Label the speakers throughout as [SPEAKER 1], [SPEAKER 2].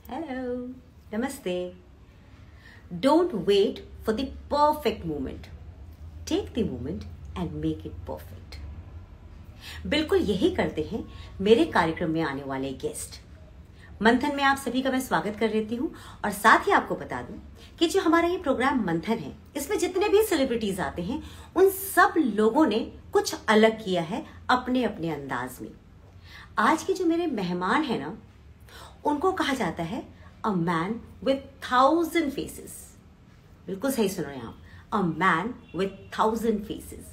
[SPEAKER 1] Hello, Namaste. Don't wait for the perfect moment. Take the moment and make it perfect. बिल्कुल यही करते हैं मेरे कार्यक्रम में आने वाले गेस्ट। मंथन में आप सभी का मैं स्वागत कर लेती हूँ और साथ ही आपको बता दूं कि जो हमारा ये प्रोग्राम मंथन है, इसमें जितने भी सेलिब्रिटीज आते हैं उन सब लोगों ने कुछ अलग किया है अपने अपने अंदाज में। आज के जो मेरे मेहमान हैं ना, उनको कहा जाता है अ मैन विथ 1000 फेसेस। बिल्कुल सही सुन रहे हैं आप, अ मैन विथ 1000 फेसेस।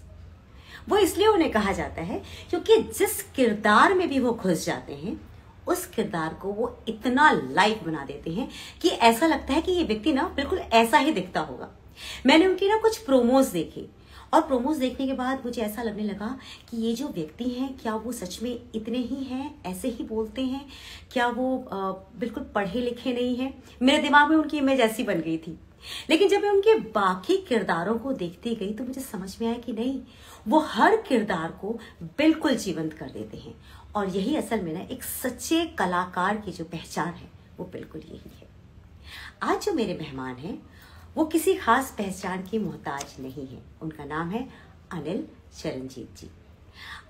[SPEAKER 1] वो इसलिए उन्हें कहा जाता है क्योंकि जिस किरदार में भी वो घुस जाते हैं उस किरदार को वो इतना लाइव बना देते हैं कि ऐसा लगता है कि ये व्यक्ति ना बिल्कुल ऐसा ही दिखता होगा। मैंने उनकी ना कुछ प्रोमोज देखे और प्रोमोज देखने के बाद मुझे ऐसा लगने लगा कि ये जो व्यक्ति हैं, क्या वो सच में इतने ही हैं, ऐसे ही बोलते हैं, क्या वो बिल्कुल पढ़े लिखे नहीं हैं। मेरे दिमाग में उनकी इमेज ऐसी बन गई थी। लेकिन जब मैं उनके बाकी किरदारों को देखती गई तो मुझे समझ में आया कि नहीं, वो हर किरदार को बिल्कुल जीवंत कर देते हैं। और यही असल में ना एक सच्चे कलाकार की जो पहचान है वो बिल्कुल यही है। आज जो मेरे मेहमान हैं वो किसी खास पहचान की मोहताज नहीं है। उनका नाम है अनिल चरणजीत जी।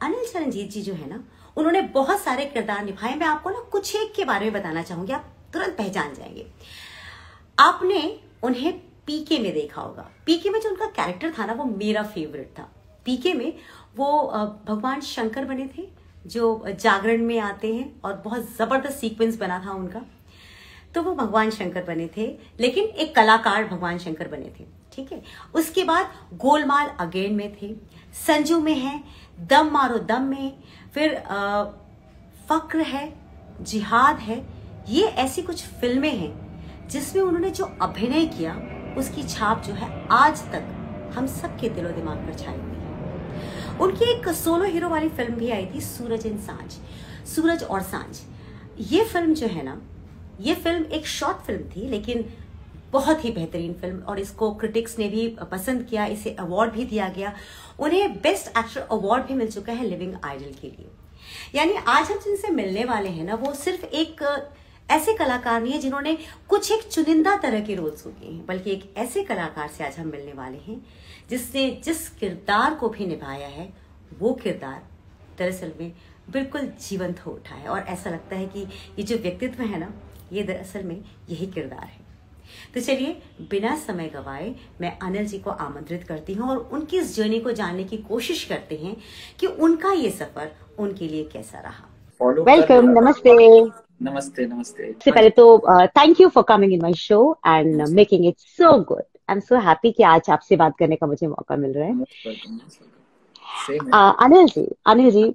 [SPEAKER 1] अनिल चरणजीत जी जो है ना, उन्होंने बहुत सारे किरदार निभाए। मैं आपको ना कुछ एक के बारे में बताना चाहूंगी, आप तुरंत पहचान जाएंगे। आपने उन्हें पीके में देखा होगा। पीके में जो उनका कैरेक्टर था ना, वो मेरा फेवरेट था। पीके में वो भगवान शंकर बने थे जो जागरण में आते हैं और बहुत जबरदस्त सीक्वेंस बना था उनका। तो वो भगवान शंकर बने थे, लेकिन एक कलाकार भगवान शंकर बने थे, ठीक है। उसके बाद गोलमाल अगेन में थे, संजू में है, दम मारो दम में, फिर फक्र है, जिहाद है। ये ऐसी कुछ फिल्में हैं जिसमें उन्होंने जो अभिनय किया उसकी छाप जो है आज तक हम सबके दिलो दिमाग पर छाई हुई है। उनकी एक सोलो हीरो वाली फिल्म भी आई थी, सूरज एंड सांझ, सूरज और सांझ। ये फिल्म जो है ना, ये फिल्म एक शॉर्ट फिल्म थी लेकिन बहुत ही बेहतरीन फिल्म, और इसको क्रिटिक्स ने भी पसंद किया, इसे अवार्ड भी दिया गया। उन्हें बेस्ट एक्टर अवार्ड भी मिल चुका है लिविंग आइडल के लिए। यानी आज हम जिनसे मिलने वाले हैं ना, वो सिर्फ एक ऐसे कलाकार नहीं है जिन्होंने कुछ एक चुनिंदा तरह के रोल्स किए हैं, बल्कि एक ऐसे कलाकार से आज हम मिलने वाले हैं जिसने जिस किरदार को भी निभाया है वो किरदार दरअसल में बिल्कुल जीवंत हो उठा है। और ऐसा लगता है कि ये जो व्यक्तित्व है ना, ये दरअसल में यही किरदार है। तो चलिए बिना समय गवाए मैं अनिल जी को आमंत्रित करती हूँ और उनकी इस जर्नी को जानने की कोशिश करते हैं कि उनका ये सफर उनके लिए कैसा रहा।
[SPEAKER 2] वेलकम, नमस्ते।
[SPEAKER 3] नमस्ते नमस्ते।
[SPEAKER 2] सबसे पहले तो thank you for coming in my show and making it so good. I am so happy कि आज आपसे बात करने का मुझे मौका मिल रहा है। अनिल जी,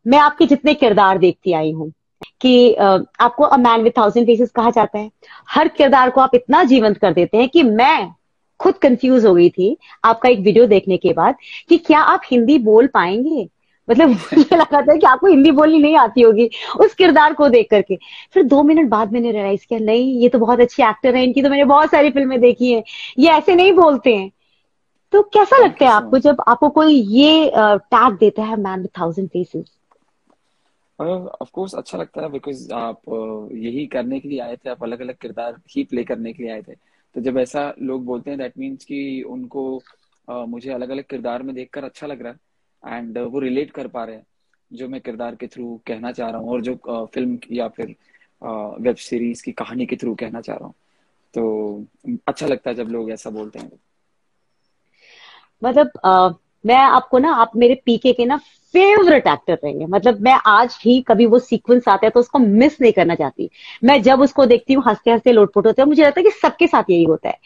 [SPEAKER 2] मैं आपके जितने किरदार देखती आई हूँ कि आपको अ मैन विद 1000 फेसेस कहा जाता है। हर किरदार को आप इतना जीवंत कर देते हैं कि मैं खुद कंफ्यूज हो गई थी आपका एक वीडियो देखने के बाद कि क्या आप हिंदी बोल पाएंगे। मतलब मुझे लगा था कि आपको हिंदी बोलनी नहीं आती होगी उस किरदार को देख करके। फिर 2 मिनट बाद मैंने रियलाइज किया, नहीं ये तो बहुत अच्छी एक्टर है, इनकी तो मैंने बहुत सारी फिल्में देखी हैं, ये ऐसे नहीं बोलते हैं। तो कैसा लगता है आपको जब आपको कोई ये टैग देता है man with 1000 faces?
[SPEAKER 3] Of course अच्छा लगता है, बिकॉज आप यही करने के लिए आए थे, आप अलग अलग किरदार ही प्ले करने के लिए आए थे। तो जब ऐसा लोग बोलते हैं दैट मीन्स कि उनको मुझे अलग अलग किरदार में देखकर अच्छा लग रहा है एंड वो रिलेट कर पा रहे हैं जो मैं किरदार के थ्रू कहना चाह रहा हूँ और जो फिल्म या फिर वेब सीरीज की कहानी के थ्रू कहना चाह रहा हूँ। तो अच्छा लगता है जब लोग ऐसा बोलते हैं।
[SPEAKER 2] मतलब मैं आपको ना, आप मेरे पीके के ना फेवरेट एक्टर रहेंगे। मतलब मैं आज भी कभी वो सीक्वेंस आता है तो उसको मिस नहीं करना चाहती। मैं जब उसको देखती हूँ हंसते हंसते लोटपोट होते हैं। मुझे लगता है कि सबके साथ यही होता है।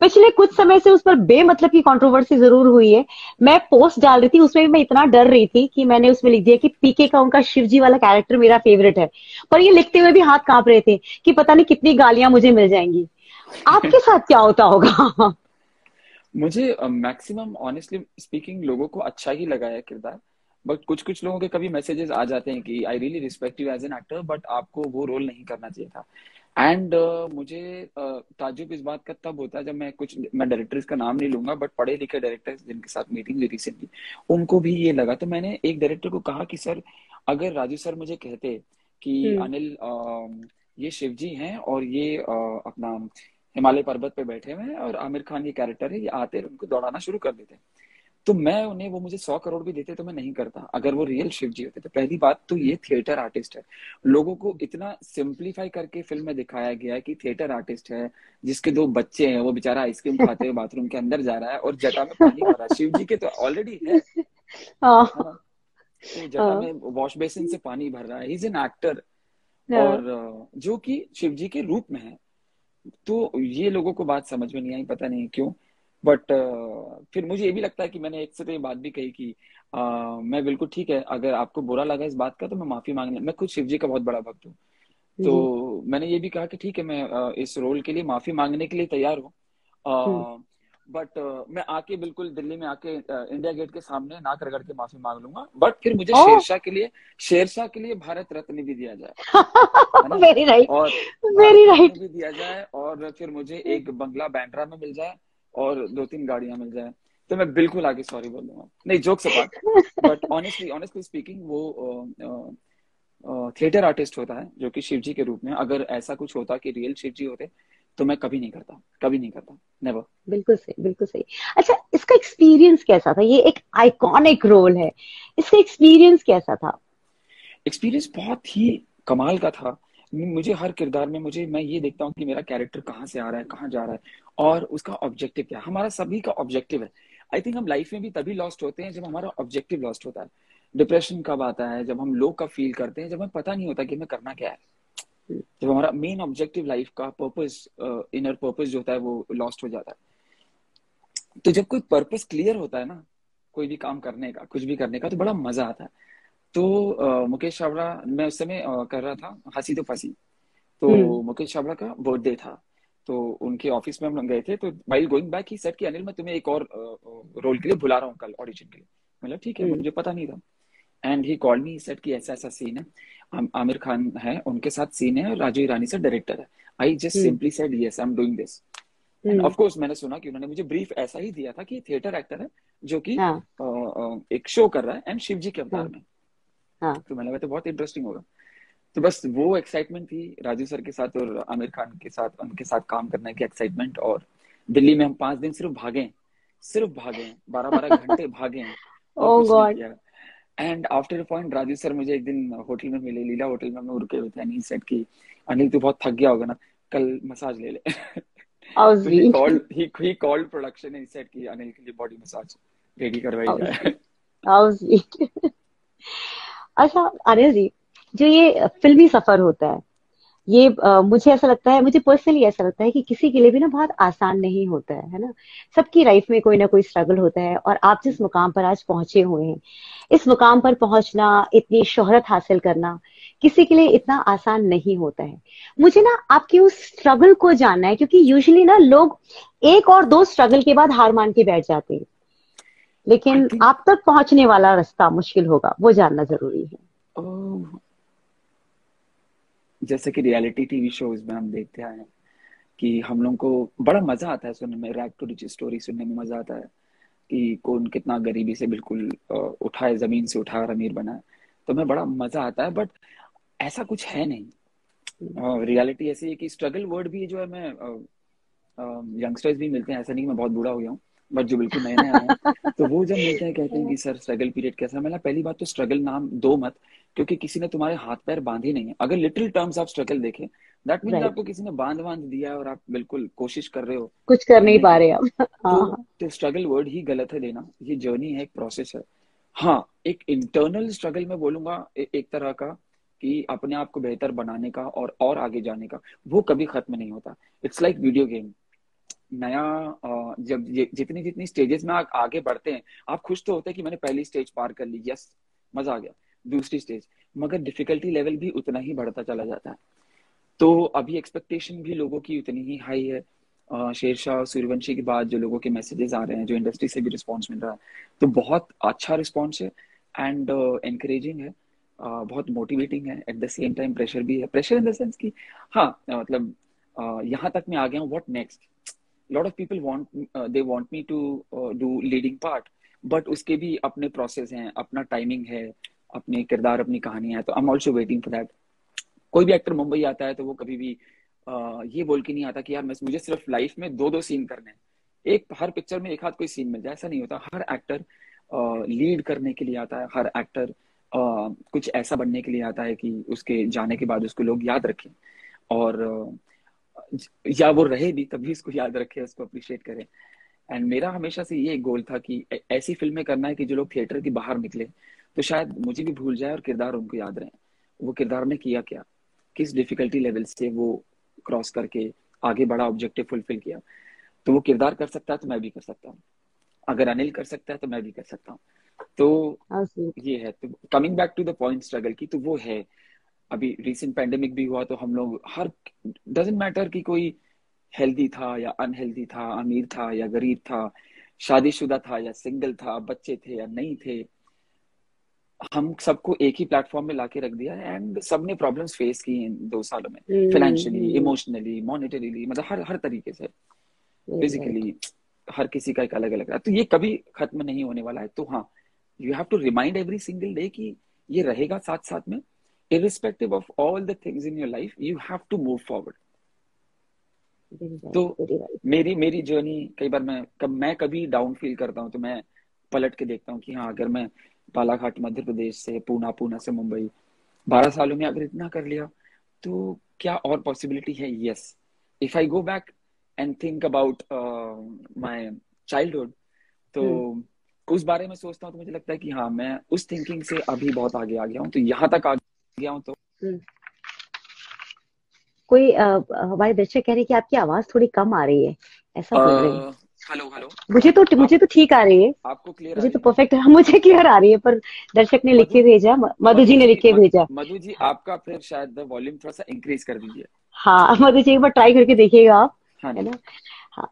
[SPEAKER 2] पिछले कुछ समय से उस पर बेमतलब की कंट्रोवर्सी जरूर हुई है। मैं पोस्ट डाल रही थी, उसमें भी मैं इतना डर रही थी कि मैंने उसमें लिख दिया कि पीके का उनका शिवजी वाला कैरेक्टर मेरा फेवरेट है। पर ये लिखते हुए भी हाथ कांप रहे थे कि पता नहीं कितनी गालियां मुझे मिल जाएंगी। आपके साथ क्या होता होगा?
[SPEAKER 3] मुझे मैक्सिमम ऑनेस्टली स्पीकिंग लोगों को अच्छा ही लगा है किरदार, बट कुछ कुछ लोगों के कभी मैसेजेस आ जाते हैं कि I really respect you as an actor but आपको वो रोल नहीं करना चाहिए था। एंड मुझे ताज्जुब इस बात का तब होता है जब मैं डायरेक्टर्स का नाम नहीं लूंगा बट पढ़े लिखे डायरेक्टर्स जिनके साथ मीटिंग हुई रिसेंटली, उनको भी ये लगा। तो मैंने एक डायरेक्टर को कहा कि सर, अगर राजू सर मुझे कहते कि अनिल ये शिव जी हैं और ये अपना हिमालय पर्वत पे बैठे हुए हैं और आमिर खान ये कैरेक्टर है, ये आते हैं उनको दौड़ाना शुरू कर देते हैं। तो मैं उन्हें, वो मुझे 100 करोड़ भी देते तो मैं नहीं करता अगर वो रियल शिव जी होते। तो पहली बात तो ये थिएटर आर्टिस्ट है। लोगों को इतना सिंप्लीफाई करके फिल्म में दिखाया गया है कि थिएटर आर्टिस्ट है जिसके 2 बच्चे हैं, वो बेचारा आइसक्रीम खाते हुए बाथरूम के अंदर जा रहा है और जटा में पानी भर रहा है। शिव जी के तो ऑलरेडी है ना। तो जटा में वॉश बेसिन से पानी भर रहा है, ही इज एन एक्टर, और जो कि शिव जी के रूप में है। तो ये लोगों को बात समझ में नहीं आई, पता नहीं क्यों। बट फिर मुझे ये भी लगता है कि मैंने एक से तो ये बात भी कही कि मैं बिल्कुल ठीक है, अगर आपको बुरा लगा इस बात का तो मैं माफी मांगने, मैं खुद शिव जी का बहुत बड़ा भक्त हूँ। तो मैंने ये भी कहा कि ठीक है, मैं इस रोल के लिए माफी मांगने के लिए तैयार हूँ। बट मैं आके बिल्कुल दिल्ली में आके इंडिया गेट के सामने नाक रगड़ के माफी मांग लूंगा। बट फिर मुझे शेरशाह के लिए भारत रत्न भी दिया जाए, है ना।
[SPEAKER 2] वेरी राइट,
[SPEAKER 3] और
[SPEAKER 2] वेरी
[SPEAKER 3] भारत
[SPEAKER 2] राइट।
[SPEAKER 3] रत्न भी दिया जाए और फिर मुझे एक बंगला बैंड्रा में मिल जाए और 2-3 गाड़ियां मिल जाए, तो मैं बिल्कुल आगे सॉरी बोल दूंगा। नहीं, jokes apart, but honestly speaking, वो थिएटर आर्टिस्ट होता है जो कि शिव जी के रूप में। अगर ऐसा कुछ होता कि रियल शिव जी होते तो मैं कभी नहीं करता, कभी नहीं करता, नेवर।
[SPEAKER 2] बिल्कुल सही, बिल्कुल सही। अच्छा, इसका एक्सपीरियंस कैसा था? ये एक आइकॉनिक रोल है, इसका एक्सपीरियंस कैसा था?
[SPEAKER 3] एक्सपीरियंस बहुत ही कमाल का था। मुझे हर किरदार में, मैं ये देखता हूँ कि मेरा कैरेक्टर कहाँ से आ रहा है, कहाँ जा रहा है, और उसका ऑब्जेक्टिव क्या है। हमारा सभी का ऑब्जेक्टिव है। आई थिंक हम लाइफ में भी तभी लॉस्ट होते हैं जब हमारा ऑब्जेक्टिव लॉस्ट होता है। डिप्रेशन कब आता है? जब हम लो का फील करते हैं, जब हमें पता नहीं होता कि हमें करना क्या है, जब हमारा मेन ऑब्जेक्टिव लाइफ का पर्पस, इनर पर्पस जो होता है वो लॉस्ट हो जाता है। तो जब कोई पर्पस क्लियर होता है ना, कोई भी काम करने का, कुछ भी करने का, तो बड़ा मजा आता है। तो मुकेश छाबड़ा, मैं उस समय कर रहा था हंसी तो फंसी।
[SPEAKER 2] हम्म।
[SPEAKER 3] तो मुकेश छाबड़ा का बर्थडे था, तो उनके ऑफिस में हम लोग गए थे। तो while going back he said कि अनिल, मैं तुम्हें एक और रोल के लिए बुला रहा हूँ कल ऑडिशन के लिए। मतलब ठीक है,
[SPEAKER 2] हम्म।
[SPEAKER 3] मुझे पता नहीं था। And he called me, said कि ऐसा ऐसा सीन है, आमिर खान है उनके साथ सीन है, और राजू ईरानी सर डायरेक्टर है। I just
[SPEAKER 2] hmm.
[SPEAKER 3] Simply said yes, I am doing this. End of
[SPEAKER 2] hmm.
[SPEAKER 3] Course मैंने सुना कि उन्होंने मुझे ब्रीफ ऐसा ही दिया था कि थिएटर एक्टर है जो कि
[SPEAKER 2] हाँ।
[SPEAKER 3] एक शो कर रहा है एंड शिव जी के अवतार
[SPEAKER 2] हाँ।
[SPEAKER 3] में।
[SPEAKER 2] हाँ।
[SPEAKER 3] तो मैंने लगा तो बहुत इंटरेस्टिंग होगा। तो बस वो एक्साइटमेंट थी राजू सर के साथ और आमिर खान के साथ, उनके साथ काम करने की एक्साइटमेंट। और दिल्ली में हम 5 दिन सिर्फ भागे हैं, 12-12 घंटे भागे हैं, और
[SPEAKER 2] ओ
[SPEAKER 3] कुछ नहीं
[SPEAKER 2] गॉड।
[SPEAKER 3] किया। And after a point Raju sir मुझे एक दिन होटल में मिले, लीला होटल में हम लोग रुके हुए थे, एंड ही सेड कि अनिल तू बहुत थक गया होगा ना, कल मसाज ले ले।
[SPEAKER 2] हाउ
[SPEAKER 3] तो
[SPEAKER 2] sweet.
[SPEAKER 3] He called production and said कि अनिल के लिए बॉडी मसाज रेडी करवाई
[SPEAKER 2] हाउ
[SPEAKER 3] जाए।
[SPEAKER 2] Sweet, how sweet. अच्छा अनिल जी, जो ये फिल्मी सफर होता है, ये मुझे ऐसा लगता है, मुझे पर्सनली ऐसा लगता है कि किसी के लिए भी ना बहुत आसान नहीं होता है ना। सबकी लाइफ में कोई ना कोई स्ट्रगल होता है, और आप जिस मुकाम पर आज पहुंचे हुए हैं, इस मुकाम पर पहुंचना, इतनी शोहरत हासिल करना, किसी के लिए इतना आसान नहीं होता है। मुझे ना आपकी उस स्ट्रगल को जानना है, क्योंकि यूजुअली ना लोग 1 और 2 स्ट्रगल के बाद हार मान के बैठ जाते हैं,
[SPEAKER 3] आई
[SPEAKER 2] लेकिन
[SPEAKER 3] थिंक
[SPEAKER 2] आप तक पहुंचने वाला रास्ता मुश्किल होगा, वो जानना जरूरी है।
[SPEAKER 3] जैसे कि रियलिटी टीवी शोज में हम देखते आए हैं कि हम लोग को बड़ा मजा आता है सुनने में, रैग टू रिच स्टोरी सुनने में मजा आता है कि कौन कितना गरीबी से बिल्कुल उठाए, जमीन से उठा और अमीर बना है। तो मैं बड़ा मजा आता है, बट ऐसा कुछ है नहीं। रियलिटी ऐसी है कि स्ट्रगल वर्ड भी जो है, मैं यंगस्टर्स भी मिलते हैं, ऐसा नहीं कि मैं बहुत बूढ़ा हो गया हूँ, बट जो बिल्कुल नए नए आए हैं, तो वो जब मिलते हैं कहते हैं कि सर स्ट्रगल पीरियड कैसा। मैंने पहली बात तो स्ट्रगल नाम दो मत, क्योंकि किसी ने तुम्हारे हाथ पैर बांधे नहीं है। अगर लिटिल टर्म्स आप स्ट्रगल देखें, दैट मीन्स
[SPEAKER 2] राइट।
[SPEAKER 3] आपको किसी ने बांध दिया है और आप बिल्कुल कोशिश कर रहे हो
[SPEAKER 2] कुछ कर नहीं
[SPEAKER 3] करने
[SPEAKER 2] पा
[SPEAKER 3] की।
[SPEAKER 2] रहे आप।
[SPEAKER 3] तो
[SPEAKER 2] हाँ।
[SPEAKER 3] स्ट्रगल वर्ड ही गलत है देना, ये जर्नी है, एक प्रोसेस है। हाँ, एक इंटरनल स्ट्रगल मैं बोलूंगा एक तरह का, कि अपने आप को बेहतर बनाने का और आगे जाने का, वो कभी खत्म नहीं होता। It's like video game. नया जब जितनी जितनी स्टेजेस में आगे बढ़ते हैं, आप खुश तो होते हैं कि मैंने पहली स्टेज पार कर ली, यस मजा आ गया, दूसरी स्टेज, मगर डिफिकल्टी लेवल भी उतना ही बढ़ता चला जाता है। तो अभी एक्सपेक्टेशन भी लोगों की उतनी ही हाई है। शेरशाह और सूर्यवंशी के बाद जो लोगों के मैसेजेस आ रहे हैं, जो इंडस्ट्री से भी रिस्पॉन्स मिल रहा है, तो बहुत अच्छा रिस्पॉन्स है एंड एनकरेजिंग है, बहुत मोटिवेटिंग है। Eight the same time pressure भी है, प्रेशर इन द सेंस कि हाँ, मतलब यहाँ तक मैं आ गया हूँ, what next. Lot of people want me to do leading part, but उसके भी अपने प्रोसेस हैं, अपना टाइमिंग है, अपने किरदार, अपनी कहानी है, तो I am also waiting for that. कोई भी एक्टर मुंबई आता है तो वो कभी भी ये बोल के नहीं आता कि यार मुझे सिर्फ लाइफ में 2-2 सीन करने हैं, एक हर पिक्चर में एक आध कोई सीन मिल जाए, ऐसा नहीं होता। हर एक्टर लीड करने के लिए आता है, हर एक्टर कुछ ऐसा बनने के लिए आता है कि उसके जाने के बाद उसको लोग याद रखें, और या वो रहे भी तब भी उसको याद रखे, उसको अप्रिशिएट करें। एंड मेरा हमेशा से ये गोल था कि ऐसी फिल्में करना है कि जो लोग थिएटर के बाहर निकले तो शायद मुझे भी भूल जाए और किरदार उनको याद रहे, वो किरदार ने किया क्या, किस डिफिकल्टी लेवल से वो क्रॉस करके आगे बढ़ा, ऑब्जेक्टिव फुलफिल किया। तो वो किरदार कर सकता है तो मैं भी कर सकता हूँ, अगर अनिल कर सकता है तो मैं भी कर सकता हूँ। तो ये है। तो coming back to the point struggle की, तो वो है। अभी रिसेंट पैंडेमिक भी हुआ तो हम लोग हर, डजेंट मैटर कि कोई हेल्दी था या अनहेल्दी था, अमीर था या गरीब था, शादीशुदा था या सिंगल था, बच्चे थे या नहीं थे, हम सबको एक ही प्लेटफॉर्म में लाके रख दिया है। एंड सबने प्रॉब्लम्स फेस की इन 2 सालों में, फाइनेंशियली, इमोशनली, मॉनेटरीली, मतलब हर तरीके से, फिजिकली, हर किसी का एक अलग अलग है। तो ये कभी खत्म नहीं होने वाला है। तो हाँ, you have to remind every single day कि ये रहेगा साथ साथ में, irrespective of all the things in your life, you have to move forward. तो मेरी जर्नी, कई बार मैं कभी डाउन फील करता हूँ तो मैं पलट के देखता हूँ कि हाँ, अगर मैं बालाघाट मध्य प्रदेश से पूना से मुंबई 12 सालों में अगर इतना कर लिया तो क्या और पॉसिबिलिटी है? Yes, if I go back and think about my childhood, तो उस बारे में सोचता हूँ तो मुझे लगता है कि हाँ, मैं उस थिंकिंग से अभी बहुत आगे आ गया हूँ, तो यहाँ तक आ गया हूँ। तो
[SPEAKER 2] कोई हमारे दर्शक कह रहे हैं कि आपकी आवाज थोड़ी कम आ रही है, ऐसा बोल रहे हैं।
[SPEAKER 3] हेलो,
[SPEAKER 2] मुझे तो ठीक आ रही है,
[SPEAKER 3] आपको क्लियर
[SPEAKER 2] मुझे तो परफेक्ट, मुझे क्लियर आ रही है, पर दर्शक ने लिख के भेजा, मधु जी ने लिख के भेजा।
[SPEAKER 3] मधु जी, आपका फिर शायद वॉल्यूम थोड़ा सा इंक्रीज कर दीजिए।
[SPEAKER 2] हाँ मधु जी, एक बार ट्राई करके देखिएगा आप, है ना। हाँ,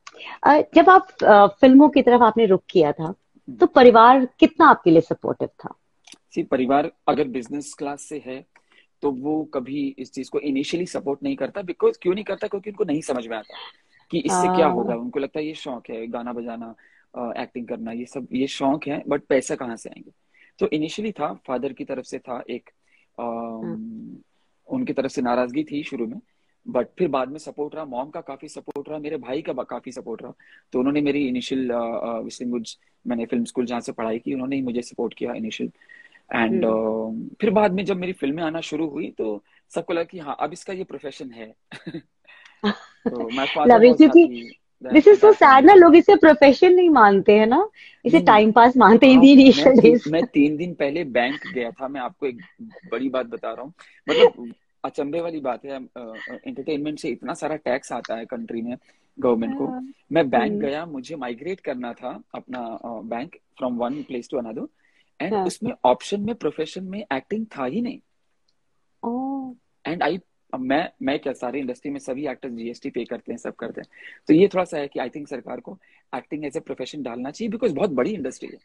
[SPEAKER 2] जब आप फिल्मों की तरफ आपने रुख किया था तो परिवार कितना आपके लिए सपोर्टिव था?
[SPEAKER 3] परिवार अगर बिजनेस क्लास से है तो वो कभी इस चीज को इनिशियली सपोर्ट नहीं करता। बिकॉज क्यों नहीं करता? क्योंकि उनको नहीं समझ में आता कि इससे क्या होगा। उनको लगता है ये शौक है, गाना बजाना, एक्टिंग करना, ये सब ये शौक है, बट पैसा कहाँ से आएंगे। तो इनिशियली था, फादर की तरफ से था एक, उनकी तरफ से नाराजगी थी शुरू में, बट फिर बाद में सपोर्ट रहा। मॉम का काफी सपोर्ट रहा, मेरे भाई का काफी सपोर्ट रहा। तो उन्होंने मेरी इनिशियल मैंने फिल्म स्कूल जहाँ से पढ़ाई की, उन्होंने ही मुझे सपोर्ट किया इनिशियल। एंड फिर बाद में जब मेरी फिल्में आना शुरू हुई तो सबको लगा कि हाँ, अब इसका ये प्रोफेशन है। तो my father was happy.
[SPEAKER 2] This is so sad ना, लोग इसे प्रोफेशन नहीं मानते हैं ना, इसे टाइम पास मानते हैं।
[SPEAKER 3] मैं 3 दिन पहले बैंक गया था, मैं आपको एक बड़ी बात बता रहा हूँ, मतलब अचंभे वाली बात है। एंटरटेनमेंट से इतना सारा टैक्स आता है कंट्री में गवर्नमेंट को। मैं बैंक गया, मुझे माइग्रेट करना था अपना bank from one place to another, and उसमें ऑप्शन में प्रोफेशन में एक्टिंग था ही नहीं। एंड मैं क्या, सारी इंडस्ट्री में सभी एक्टर्स जीएसटी पे करते हैं, सब करते हैं। तो ये थोड़ा सा है कि आई थिंक सरकार को एक्टिंग एज ए प्रोफेशन डालना चाहिए, बिकॉज बहुत बड़ी इंडस्ट्री है।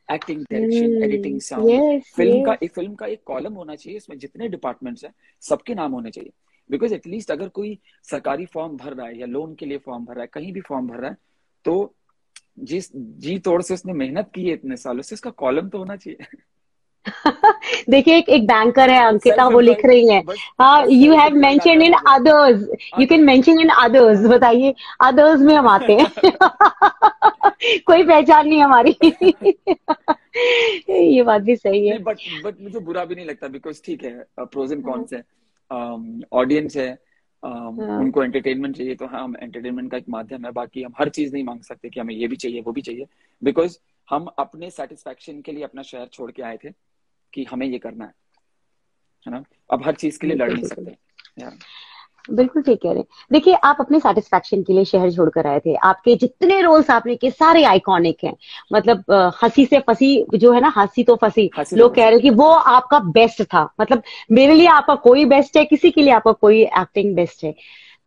[SPEAKER 3] Acting, direction, editing, sound, film का एक कॉलम होना चाहिए, इसमें जितने डिपार्टमेंट्स हैं सबके नाम होने चाहिए। बिकॉज एटलीस्ट अगर कोई सरकारी फॉर्म भर रहा है या लोन के लिए फॉर्म भर रहा है, कहीं भी फॉर्म भर रहा है, तो जिस जी तोड़ से उसने मेहनत की है इतने सालों से, उसका कॉलम तो होना चाहिए।
[SPEAKER 2] देखिए, एक बैंकर है अंकिता, वो लिख रही है, हाँ, you have mentioned in others, you can mention in others. बताइए, अदर्स में हम आते हैं। कोई पहचान नहीं हमारी। ये बात भी सही है।
[SPEAKER 3] बट मुझे बुरा भी नहीं लगता, बिकॉज ठीक है, प्रोज एंड कॉन्स है, ऑडियंस है, उनको एंटरटेनमेंट चाहिए, तो हाँ, एंटरटेनमेंट का एक माध्यम है। बाकी हम हर चीज नहीं मांग सकते कि हमें ये भी चाहिए वो भी चाहिए, बिकॉज हम अपने सेटिस्फैक्शन के लिए अपना शहर छोड़ के आए थे कि हमें ये करना है ना। अब हर चीज के लिए लड़ नहीं सकते।
[SPEAKER 2] बिल्कुल ठीक कह रहे हैं। देखिए, आप अपने सेटिस्फैक्शन के लिए शहर छोड़कर आए थे, आपके जितने रोल्स आपने किए सारे आइकॉनिक हैं। मतलब हंसी से फंसी जो है ना, हंसी तो फंसी, लोग कह रहे हैं कि वो आपका बेस्ट था। मतलब मेरे लिए आपका कोई बेस्ट है, किसी के लिए आपका कोई एक्टिंग बेस्ट है।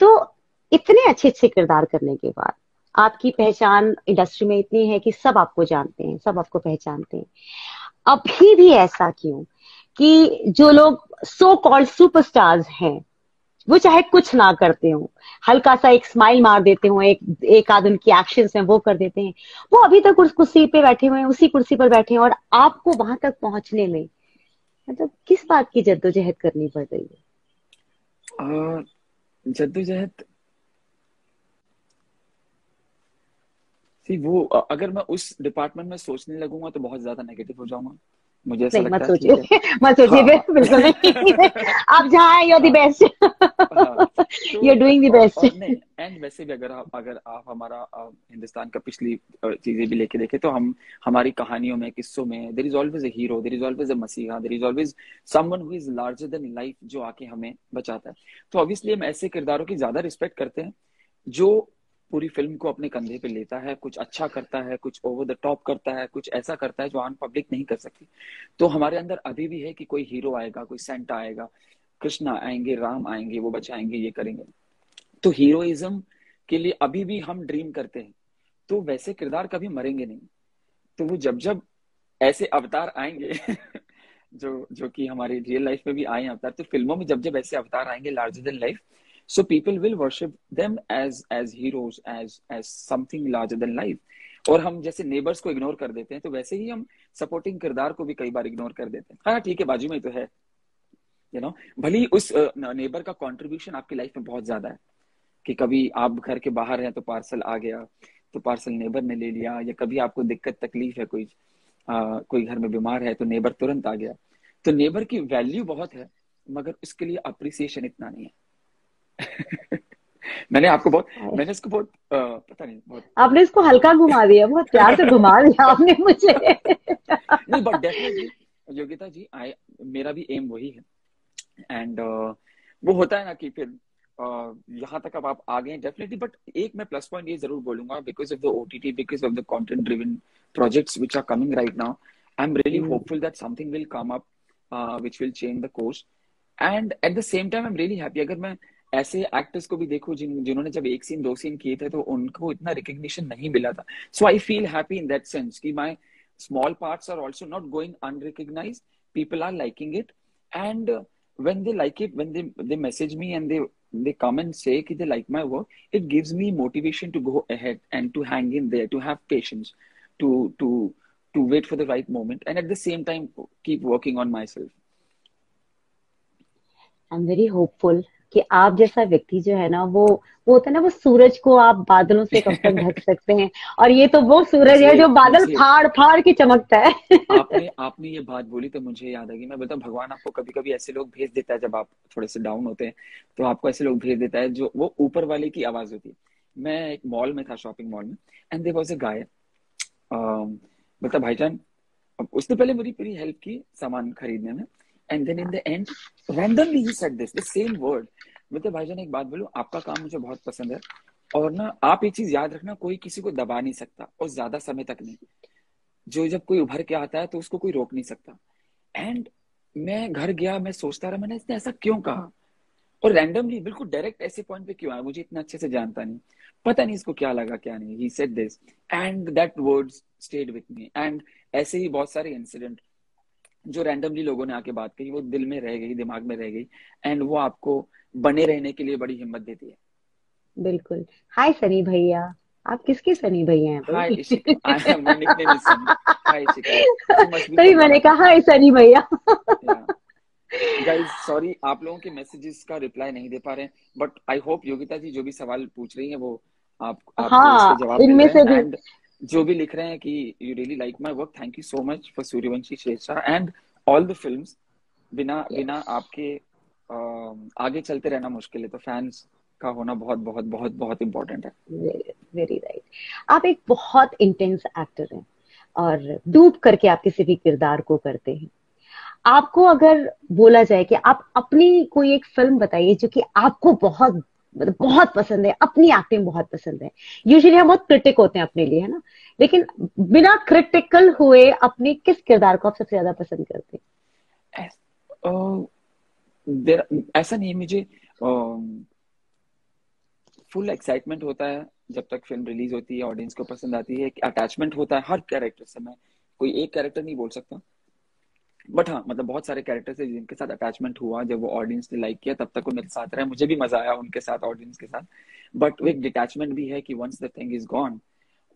[SPEAKER 2] तो इतने अच्छे अच्छे किरदार करने के बाद आपकी पहचान इंडस्ट्री में इतनी है कि सब आपको जानते हैं, सब आपको पहचानते हैं। अभी भी ऐसा क्यों कि जो लोग सो कॉल्ड सुपरस्टार्स हैं, वो चाहे कुछ ना करते हो, हल्का सा एक स्माइल मार देते हो, एक आध उनकी एक्शंस हैं वो कर देते हैं, वो अभी तक उस कुर्सी पे बैठे हुए हैं, उसी कुर्सी पर बैठे हैं, और आपको वहां तक पहुंचने में मतलब किस बात की जद्दोजहद करनी पड़ रही है?
[SPEAKER 3] जद्दोजहद, सी वो अगर मैं उस डिपार्टमेंट में सोचने लगूंगा तो बहुत ज्यादा नेगेटिव हो जाऊंगा। मुझे ऐसा
[SPEAKER 2] नहीं मत
[SPEAKER 3] लगता है ठीक है।
[SPEAKER 2] सोचिए, मत सोचिए,
[SPEAKER 3] हाँ
[SPEAKER 2] बिल्कुल नहीं। आप जहाँ हैं, you're the
[SPEAKER 3] हाँ
[SPEAKER 2] best.
[SPEAKER 3] हाँ। तो
[SPEAKER 2] You're doing the best.
[SPEAKER 3] और नहीं, एंड वैसे भी अगर आप हमारा हिंदुस्तान का पिछली चीजें भी लेके देखें तो हम हमारी कहानियों में, किस्सों में, there is always a hero, there is always a मसीहा, there is always someone who is larger than life जो आके हमें बचाता है। तो ऑब्वियसली हम ऐसे किरदारों की ज्यादा रिस्पेक्ट करते हैं जो पूरी फिल्म को अपने कंधे पे लेता है, कुछ अच्छा करता है, कुछ ओवर द टॉप करता है, कुछ ऐसा करता है जो आम पब्लिक नहीं कर सकती। तो हमारे अंदर अभी भी है कि कोई हीरो आएगा, कोई सेंटा आएगा, कृष्णा आएंगे, राम आएंगे, वो बचाएंगे, ये करेंगे। तो हीरोइज्म के लिए अभी भी हम ड्रीम करते हैं। तो वैसे किरदार कभी मरेंगे नहीं। तो वो जब जब ऐसे अवतार आएंगे जो जो कि हमारी रियल लाइफ में भी आए हैं अवतार, तो फिल्मों में जब जब ऐसे अवतार आएंगे larger than life, so people will worship them as heroes, as something larger than life. और हम जैसे नेबर्स को इग्नोर कर देते हैं, तो वैसे ही हम सपोर्टिंग किरदार को भी कई बार इग्नोर कर देते हैं। हाँ ठीक है, बाजू में तो है, भले ही उस नेबर का कंट्रीब्यूशन आपकी लाइफ में बहुत ज्यादा है, कि कभी आप घर के बाहर हैं तो पार्सल आ गया, तो पार्सल नेबर ने ले लिया, या कभी आपको दिक्कत तकलीफ है, कोई घर में बीमार है तो नेबर तुरंत आ गया। तो नेबर की वैल्यू बहुत है, मगर उसके लिए अप्रिसिएशन इतना नहीं है। मैंने इसको बहुत पता नहीं, बहुत
[SPEAKER 2] आपने इसको हल्का घुमा दिया, बहुत प्यार से घुमा दिया आपने मुझे।
[SPEAKER 3] नहीं, बट डेफिनेटली योगिता जी, आई मेरा भी एम वही है। एंड वो होता है ना कि फिर यहाँ तक अब आप आ गए डेफिनेटली। बट एक मैं प्लस पॉइंट ये जरूर बोलूंगा, because of the OTT, because of the content driven projects which are coming right now, I am really hopeful that something will come up which will change the course. And at the same time I am really happy, अगर मैं ऐसे actors को भी देखूं जिन्होंने जब एक scene, दो सीन किए थे तो उनको इतना रिकग्निशन नहीं मिला था। So I feel happy in that sense कि my small parts are also not going unrecognised, people are liking it. And when they like it, when they message me and they come and say that they like my work, it gives me motivation to go ahead and to hang in there, to have patience, to to to wait for the right moment, and at the same time keep working on myself.
[SPEAKER 2] I am very hopeful कि आप जैसा व्यक्ति जो है ना, वो होता है ना, वो सूरज को आप बादलों से कब तक ढक सकते हैं, और ये तो वो सूरज है जो बादल फाड़ फाड़ के चमकता है।
[SPEAKER 3] आपने ये बात बोली तो मुझे याद आ गई। मैं बोलता हूँ, भगवान आपको कभी कभी ऐसे लोग भेज देता है, जब आप थोड़े से डाउन होते हैं तो आपको ऐसे लोग भेज देता है जो वो ऊपर वाले की आवाज होती है। मैं एक मॉल में था, शॉपिंग मॉल में, एंड देयर वाज अ गाय। बोलता, भाईजान, उसने पहले मेरी पूरी हेल्प की सामान खरीदने में, and then in the end randomly ही said this the same word. बोलते, भाईजान एक बात बोलूं, आपका काम मुझे बहुत पसंद है, और ना आप एक चीज याद रखना, कोई किसी को दबा नहीं सकता, और ज्यादा समय तक नहीं। जो जब कोई उभर के आता है तो उसको कोई रोक नहीं सकता। एंड मैं घर गया, मैं सोचता रहा, मैंने इसने ऐसा क्यों कहा, और रैंडमली बिल्कुल डायरेक्ट ऐसे पॉइंट पे क्यों आया, मुझे इतना अच्छे से जानता नहीं, पता नहीं इसको क्या लगा क्या नहीं, ही said this and that words stayed with me. And ऐसे ही बहुत सारे इंसिडेंट जो रैंडमली लोगों ने आके बात कही, वो दिल में रह गई, दिमाग में रह गई, एंड वो आपको बने रहने के लिए बड़ी हिम्मत देती है।
[SPEAKER 2] बिल्कुल। हाय सनी भैया, आप किसके सनी भैया हैं
[SPEAKER 3] हाय
[SPEAKER 2] भाई?
[SPEAKER 3] Ishika, my nickname is Sunny. Hi Ishika, you must be
[SPEAKER 2] तभी
[SPEAKER 3] from
[SPEAKER 2] मैंने
[SPEAKER 3] Navata.
[SPEAKER 2] कहा हाय सनी भैया।
[SPEAKER 3] गाइज सॉरी, आप लोगों के मैसेजेस का रिप्लाई नहीं दे पा रहे हैं, बट आई होप योगिता जी जो भी सवाल पूछ रही हैं वो आपको उसके
[SPEAKER 2] हाँ,
[SPEAKER 3] जवाब मिल
[SPEAKER 2] इनमें
[SPEAKER 3] रहे
[SPEAKER 2] से
[SPEAKER 3] हैं।
[SPEAKER 2] भी।
[SPEAKER 3] एंड जो भी लिख रहे हैं कि you really like my work, thank you so much for Sooryavanshi Shershaah and all the films. बिना बिना आपके आगे चलते रहना मुश्किल है, तो फैंस का होना बहुत बहुत बहुत बहुत इम्पोर्टेंट है।
[SPEAKER 2] Very right. आप एक बहुत इंटेंस एक्टर हैं, और डूब करके आप किसी भी किरदार को करते हैं। आपको अगर बोला जाए कि आप अपनी कोई एक फिल्म बताइए जो कि आपको बहुत, मतलब बहुत पसंद है, अपनी एक्टिंग बहुत पसंद है। यूजुअली हम बहुत क्रिटिक होते हैं अपने लिए, है ना, लेकिन बिना क्रिटिकल हुए अपने किस किरदार को आप सबसे ज्यादा पसंद करते हैं?
[SPEAKER 3] ऐसा नहीं, मुझे फुल एक्साइटमेंट होता है जब तक फिल्म रिलीज होती है, ऑडियंस को पसंद आती है, अटैचमेंट होता है हर कैरेक्टर से। मैं कोई एक कैरेक्टर नहीं बोल सकता, बट हाँ, मतलब बहुत सारे कैरेक्टर्स है जिनके साथ अटैचमेंट हुआ, जब वो ऑडियंस ने लाइक किया तब तक वो मेरे साथ रहे, मुझे भी मजा आया उनके साथ, ऑडियंस के साथ। बट वो एक डिटैचमेंट भी है कि once the thing is gone,